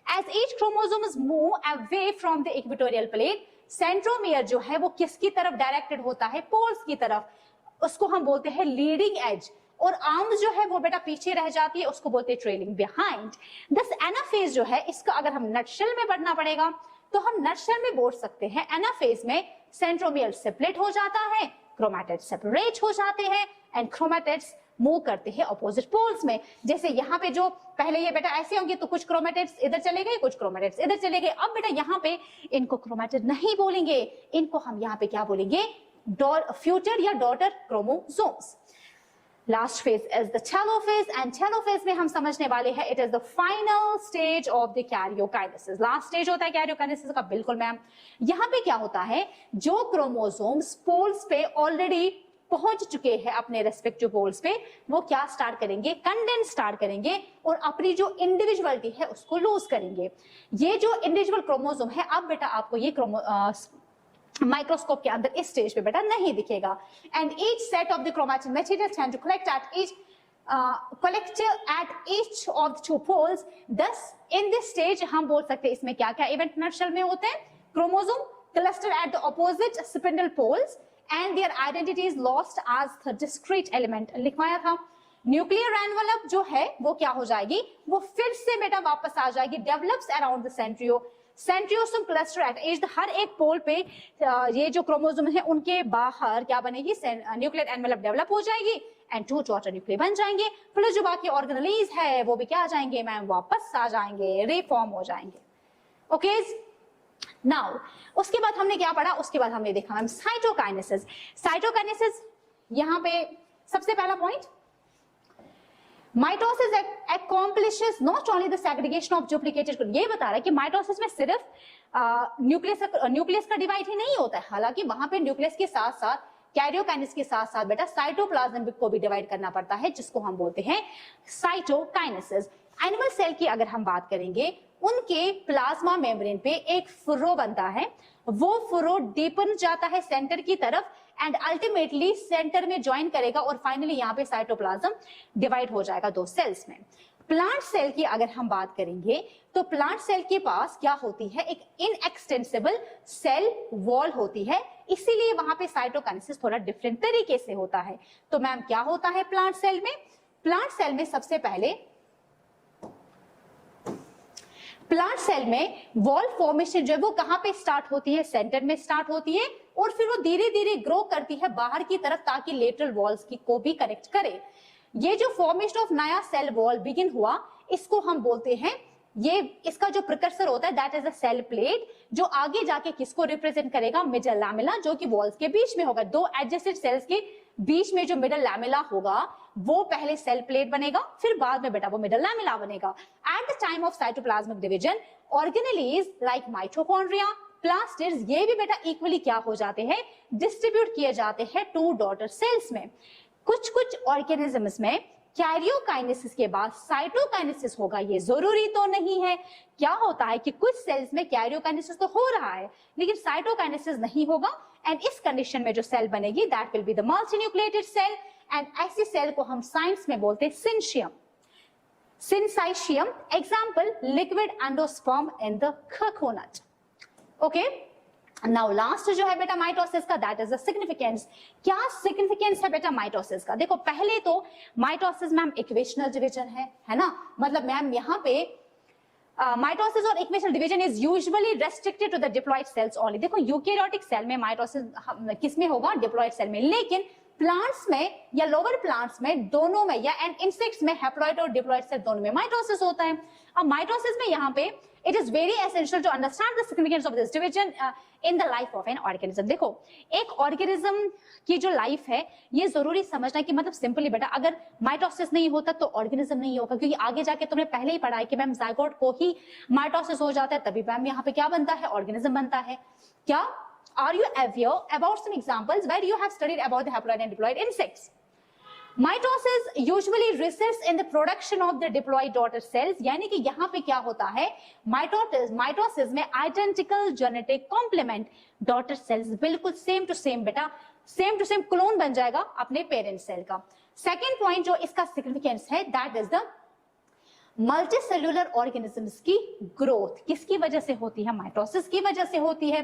As each chromosomes move away from the equatorial plate, centromere जो है वो किसकी तरफ डायरेक्टेड होता है? पोल्स की तरफ। उसको हम बोलते हैं लीडिंग एज, और आर्म्स जो है वो बेटा पीछे रह जाती है, उसको बोलते हैं ट्रेलिंग बिहाइंड। दिस एनाफेज जो है इसका अगर हम नटशेल में पढ़ना पड़ेगा तो हम नटशेल में बोल सकते हैं एनाफेज में सेंट्रोमियर सेपरेट हो जाता है, क्रोमैटिड सेपरेट हो जाते हैं एंड क्रोमैटिड्स मूव करते हैं ऑपोजिट पोल्स में। जैसे यहाँ पे जो पहले ये बेटा ऐसे होंगे तो कुछ क्रोमैटिड्स इधर चले गए, कुछ क्रोमैटिड्स इधर चले गए। अब बेटा यहाँ पे इनको क्रोमैटिड नहीं बोलेंगे, इनको हम यहाँ पे क्या बोलेंगे? फ्यूचर या daughter chromosomes. Last phase is the telophase and telophase में हम समझने वाले हैं it is the final stage of the karyokinesis. Last stage होता है कैरियोकाइनेसिस का, बिल्कुल मैम। यहाँ पे क्या होता है, जो क्रोमोसोम्स पोल्स पे ऑलरेडी पहुंच चुके हैं अपने रेस्पेक्टिव पोल्स पे, वो क्या स्टार्ट करेंगे? कंडेंस स्टार्ट करेंगे और अपनी जो इंडिविजुअलिटी है उसको लूज करेंगे। ये जो इंडिविजुअल क्रोमोसोम है, अब बेटा आपको ये माइक्रोस्कोप के अंदर इस स्टेज पे बेटा नहीं दिखेगा। And each set of the chromatin material tend to collect at each of the two poles. Thus in this stage हम बोल सकते हैं इसमें क्या क्या इवेंट नटशेल में होते हैं? Chromosome cluster at the opposite spindle poles and their identity is lost as the discrete element. लिखवाया था। न्यूक्लियर एनवेलप जो है वो क्या हो जाएगी? वो फिर से बेटा वापस आ जाएगी, develops around the centriosome cluster at edge. हर एक पोल पे ये जो क्रोमोसोम है उनके बाहर क्या बनेगी? न्यूक्लियर एनवेलप डेवलप हो जाएगी एंड टू डॉटर न्यूक्लियर बन जाएंगे। प्लस जो बाकी ऑर्गेनेलीज है वो भी क्या आ जाएंगे मैम? वापस आ जाएंगे, रिफॉर्म हो जाएंगे। ओके नाउ उसके बाद हमने क्या पढ़ा? उसके बाद हमने देखा मैम साइटोकाइनेसिस। साइटोकाइनेसिस यहाँ पे सबसे पहला point, mitosis accomplishes not only the segregation of duplicated। ये बता रहा है कि माइटोसिस में सिर्फ न्यूक्लियस का डिवाइड ही नहीं होता है, हालांकि वहां पे न्यूक्लियस के साथ साथ कैरियोकाइनेसिस के साथ साथ बेटा साइटोप्लाज्म को भी डिवाइड करना पड़ता है, जिसको हम बोलते हैं साइटोकाइनेसिस। एनिमल सेल की अगर हम बात करेंगे, उनके प्लाज्मा मेम्ब्रेन पे एक फुर्रो बनता है, वो फुर्रो डीपन जाता है सेंटर की तरफ एंड अल्टीमेटली सेंटर में ज्वाइन करेगा और फाइनली यहाँ पे साइटोप्लाज्म डिवाइड हो जाएगा दो सेल्स में। प्लांट सेल की अगर हम बात करेंगे तो प्लांट सेल के पास क्या होती है? एक इनएक्सटेंसिबल सेल वॉल होती है, इसीलिए वहां पे साइटोकाइनेसिस थोड़ा डिफरेंट तरीके से होता है। तो मैम क्या होता है प्लांट सेल में? प्लांट सेल में सबसे पहले प्लांट सेल में वॉल फॉर्मेशन जो है वो कहां पे स्टार्ट होती है? सेंटर में स्टार्ट होती है और फिर वो धीरे धीरे ग्रो करती है बाहर की तरफ ताकि लेटरल वॉल्स की को भी कनेक्ट करे। ये जो फॉर्मेशन ऑफ नया सेल वॉल बिगिन हुआ, इसको हम बोलते हैं, ये इसका जो प्रिकर्सर होता है that is a cell plate, जो आगे जाके किसको रिप्रेजेंट करेगा? मिडल लैमेला, जो कि वॉल्स के बीच में होगा। दो एडजेसेंट सेल्स के बीच में जो मिडल लैमेला होगा वो पहले सेल प्लेट बनेगा, फिर बाद में बेटा वो मिडल लैमेला बनेगा। At the time of cytoplasmic division, organelles like mitochondria, plastids, ये भी बेटा इक्वली क्या हो जाते हैं? डिस्ट्रीब्यूट किए जाते हैं टू डॉटर सेल्स में। कुछ कुछ ऑर्गेनिजम्स में कैरियोकाइनेसिस के बाद साइटोकाइनेसिस होगा, ये जरूरी तो नहीं है। क्या होता है कि कुछ सेल्स में कैरियोकाइनेसिस तो हो रहा है लेकिन साइटोकाइनेसिस नहीं होगा, एंड इस कंडीशन में जो सेल बनेगी that will be the multinucleated cell, and ऐसी सेल को हम साइंस में बोलते हैं syncytium, syncytium. Example liquid endosperm in the coconut. Okay now last जो है बेटा माइटोसिस का, दैट इज द सिग्निफिकेंस। क्या सिग्निफिकेंस है बेटा माइटोसिस का? देखो पहले तो माइटोसिस मैम इक्वेशनल डिवीजन है ना, मतलब मैम यहाँ पे माइटोसिस और equational division is usually restricted to the diploid cells only. देखो यूकेरियोटिक सेल में माइटोसिस किस में होगा? डिप्लॉइड सेल में, लेकिन प्लांट्स में या लोअर प्लांट्स में दोनों में, या एंड इंसेक्ट्स में हैप्लॉइड और डिप्लॉइड सेल दोनों में माइटोसिस होता है। अब माइटोसिस में यहाँ पे it is very essential to understand the significance of this division in the life of an organism. देखो एक ऑर्गेनिज्म की जो लाइफ है ये जरूरी समझना कि मतलब सिंपली बेटा अगर माइटोसिस नहीं होता तो ऑर्गेनिज्म नहीं होगा, क्योंकि आगे जाके तुमने पहले ही पढ़ा है कि मैम जाइगोट को ही माइटोसिस हो जाता है, तभी मैम यहाँ पे क्या बनता है? ऑर्गेनिज्म बनता है। क्या Are you aware about some examples where you have studied about the haploid and diploid insects? Mitosis usually results in the production of the diploid daughter cells, यानी कि यहाँ पे क्या होता है, माइटोसिस में identical genetic complement daughter cells बिल्कुल same to same बेटा, सेम टू सेम क्लोन बन जाएगा अपने पेरेंट सेल का। सेकेंड पॉइंट जो इसका सिग्निफिकेंस है, that is the multicellular organisms की ग्रोथ किसकी वजह से होती है, माइटोसिस की वजह से होती है।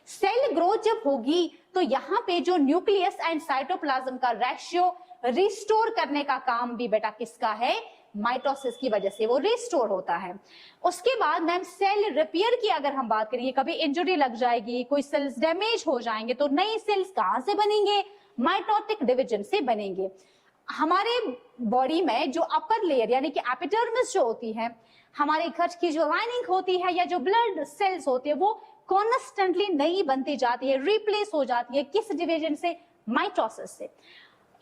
सेल ग्रोथ जब होगी तो यहाँ पे जो न्यूक्लियस एंड साइटोप्लाज्म का रेशियो रिस्टोर करने का काम भी बेटा किसका है, माइटोसिस की वजह से वो रिस्टोर होता है। उसके बाद मैम सेल रिपेयर की अगर हम बात करेंगे, कभी इंजरी लग जाएगी, कोई सेल्स डैमेज हो जाएंगे तो नई सेल्स कहां से बनेंगे, माइटोटिक डिवीजन से बनेंगे। हमारे बॉडी में जो अपर लेयर यानी कि एपिडर्मिस जो होती है, हमारे घर की जो लाइनिंग होती है या जो ब्लड सेल्स होती है, वो कॉन्स्टेंटली नई बनती जाती है, रिप्लेस हो जाती है, किस डिवीजन से, माइटोसिस से।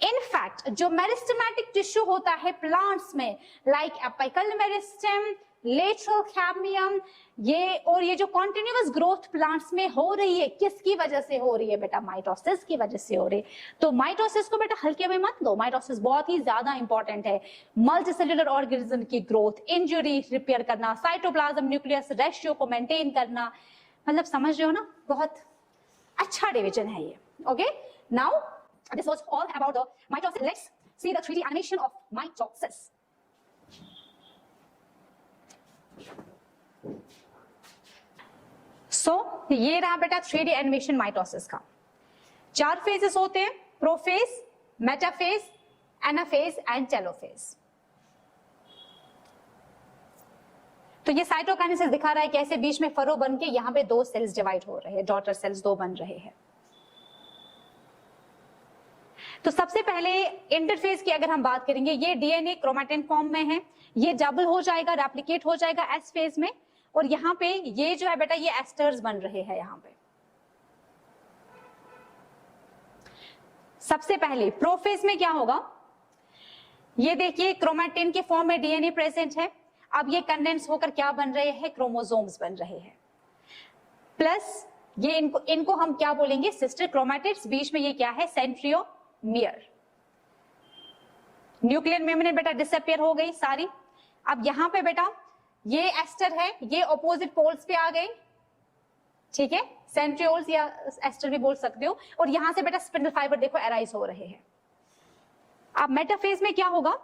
इनफैक्ट जो मेरिस्टेमेटिक टिश्यू होता है प्लांट्स में, like apical meristem, lateral cambium, ये जो कॉन्टिन्यूअस ग्रोथ प्लांट्स में हो रही है, किसकी वजह से हो रही है बेटा, माइटोसिस की वजह से हो रही है। तो माइटोसिस को बेटा हल्के में मत लो, माइटोसिस बहुत ही ज्यादा इंपॉर्टेंट है। मल्टीसेल्युलर ऑर्गेनिज्म की ग्रोथ, इंजरी रिपेयर करना, साइटोप्लाज्म न्यूक्लियस रेशियो को मेंटेन करना, मतलब समझ रहे हो ना, बहुत अच्छा डिवीजन है ये। Okay, now this was all about the mitosis. Let's see the 3D animation of mitosis. So ये रहा बेटा 3D एनिमेशन माइटोसिस का। 4 फेजेस होते हैं, prophase, metaphase, anaphase and telophase. तो ये साइटोकाइनेसिस दिखा रहा है कैसे बीच में फरो बन के यहाँ पे 2 सेल्स डिवाइड हो रहे हैं, डॉटर सेल्स 2 बन रहे हैं। तो सबसे पहले इंटरफेस की अगर हम बात करेंगे, ये डीएनए क्रोमैटिन फॉर्म में है, ये डबल हो जाएगा, रेप्लिकेट हो जाएगा एस फेज में, और यहाँ पे ये जो है बेटा ये एस्टर्स बन रहे हैं। यहाँ पे सबसे पहले प्रोफेज में क्या होगा, ये देखिए क्रोमैटिन के फॉर्म में डीएनए प्रेजेंट है, अब ये कंडेंस होकर क्या बन रहे हैं, क्रोमोसोम्स बन रहे हैं। प्लस ये इनको हम क्या बोलेंगे, सिस्टर क्रोमैटिड्स, बीच में ये क्या है, सेंट्रियोमियर। न्यूक्लियर मेम्ब्रेन बेटा डिसअपियर हो गई सारी। अब यहां पे बेटा ये एस्टर है, ये ऑपोजिट पोल्स पे आ गई, ठीक है, सेंट्रियोल्स या एस्टर भी बोल सकते हो, और यहां से बेटा स्पिंडल फाइबर देखो अराइज हो रहे हैं। अब मेटाफेज में क्या होगा,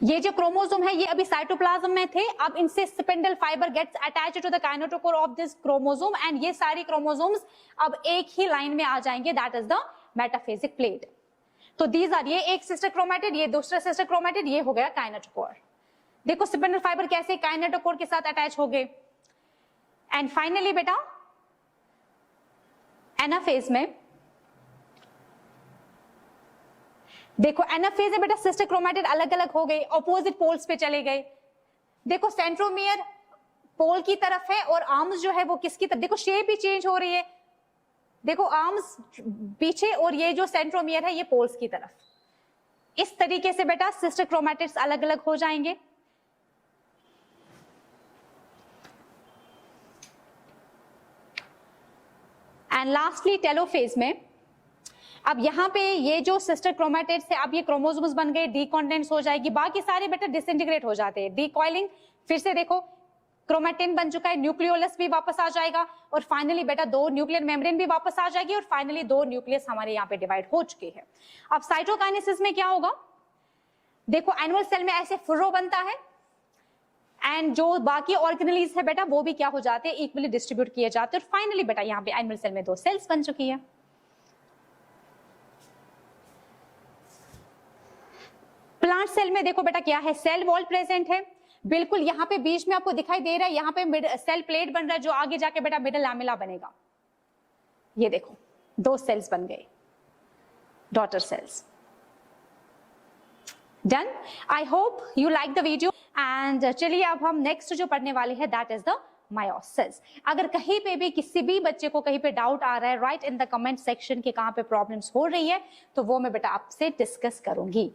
ये जो क्रोमोसोम है ये अभी साइटोप्लाज्म में थे, अब इनसे spindle fibre gets attached to the kinetochore of this chromosome, and ये सारी क्रोमोसोम्स अब एक ही लाइन में आ जाएंगे, that is the metaphasic plate. तो दीज आर, ये एक सिस्टर क्रोमैटिड, ये दूसरा सिस्टर क्रोमैटिड, ये हो गया काइनेटोकोर। देखो स्पिंडल फाइबर कैसे काइनेटोकोर के साथ अटैच हो गए। एंड फाइनली बेटा एनाफेज में देखो, एनाफेज में बेटा सिस्टर क्रोमैटिड अलग अलग हो गए, ऑपोजिट पोल्स पे चले गए। देखो सेंट्रोमियर पोल की तरफ है और आर्म्स जो है वो किसकी तरफ, देखो शेप ही चेंज हो रही है, देखो आर्म्स पीछे और ये जो सेंट्रोमियर है ये पोल्स की तरफ। इस तरीके से बेटा सिस्टर क्रोमैटिड्स अलग अलग हो जाएंगे। एंड लास्टली टेलोफेज में, अब यहाँ पे ये जो सिस्टर क्रोमैटिड्स है, अब ये क्रोमोसोम्स बन गए, डीकॉन्डेंस हो जाएगी, बाकी सारे बेटा डिसइंटीग्रेट हो जाते हैं, डीकॉइलिंग, फिर से देखो क्रोमैटिन बन चुका है, न्यूक्लियोलस भी वापस आ जाएगा, और फाइनली बेटा 2 न्यूक्लियर मेम्ब्रेन भी वापस आ जाएगी, और फाइनली 2 न्यूक्लियस हमारे यहाँ पे डिवाइड हो चुके हैं। अब साइटोकाइनेसिस में क्या होगा, देखो एनुअल सेल में ऐसे फुर्रो बनता है, एंड जो बाकी ऑर्गेनेल्स है बेटा वो भी क्या हो जाते हैं, इक्वली डिस्ट्रीब्यूट किए जाते हैं, और फाइनली बेटा यहाँ पे एनुअल सेल में 2 सेल्स बन चुकी है। प्लांट सेल में देखो बेटा क्या है, सेल वॉल प्रेजेंट है, बिल्कुल यहाँ पे बीच में आपको दिखाई दे रहा है, यहाँ पे सेल प्लेट बन रहा है जो आगे जाके बेटा मिडल लैमेला बनेगा। ये देखो 2 सेल्स बन गए, daughter cells. Done, I hope you like the video, and चलिए अब हम नेक्स्ट जो पढ़ने वाले हैं दैट इज द मायोसिस। अगर कहीं पे भी किसी भी बच्चे को कहीं पे डाउट आ रहा है, right in the comment section के कहाँ पे प्रॉब्लम्स हो रही है, तो वो मैं बेटा आपसे डिस्कस करूंगी।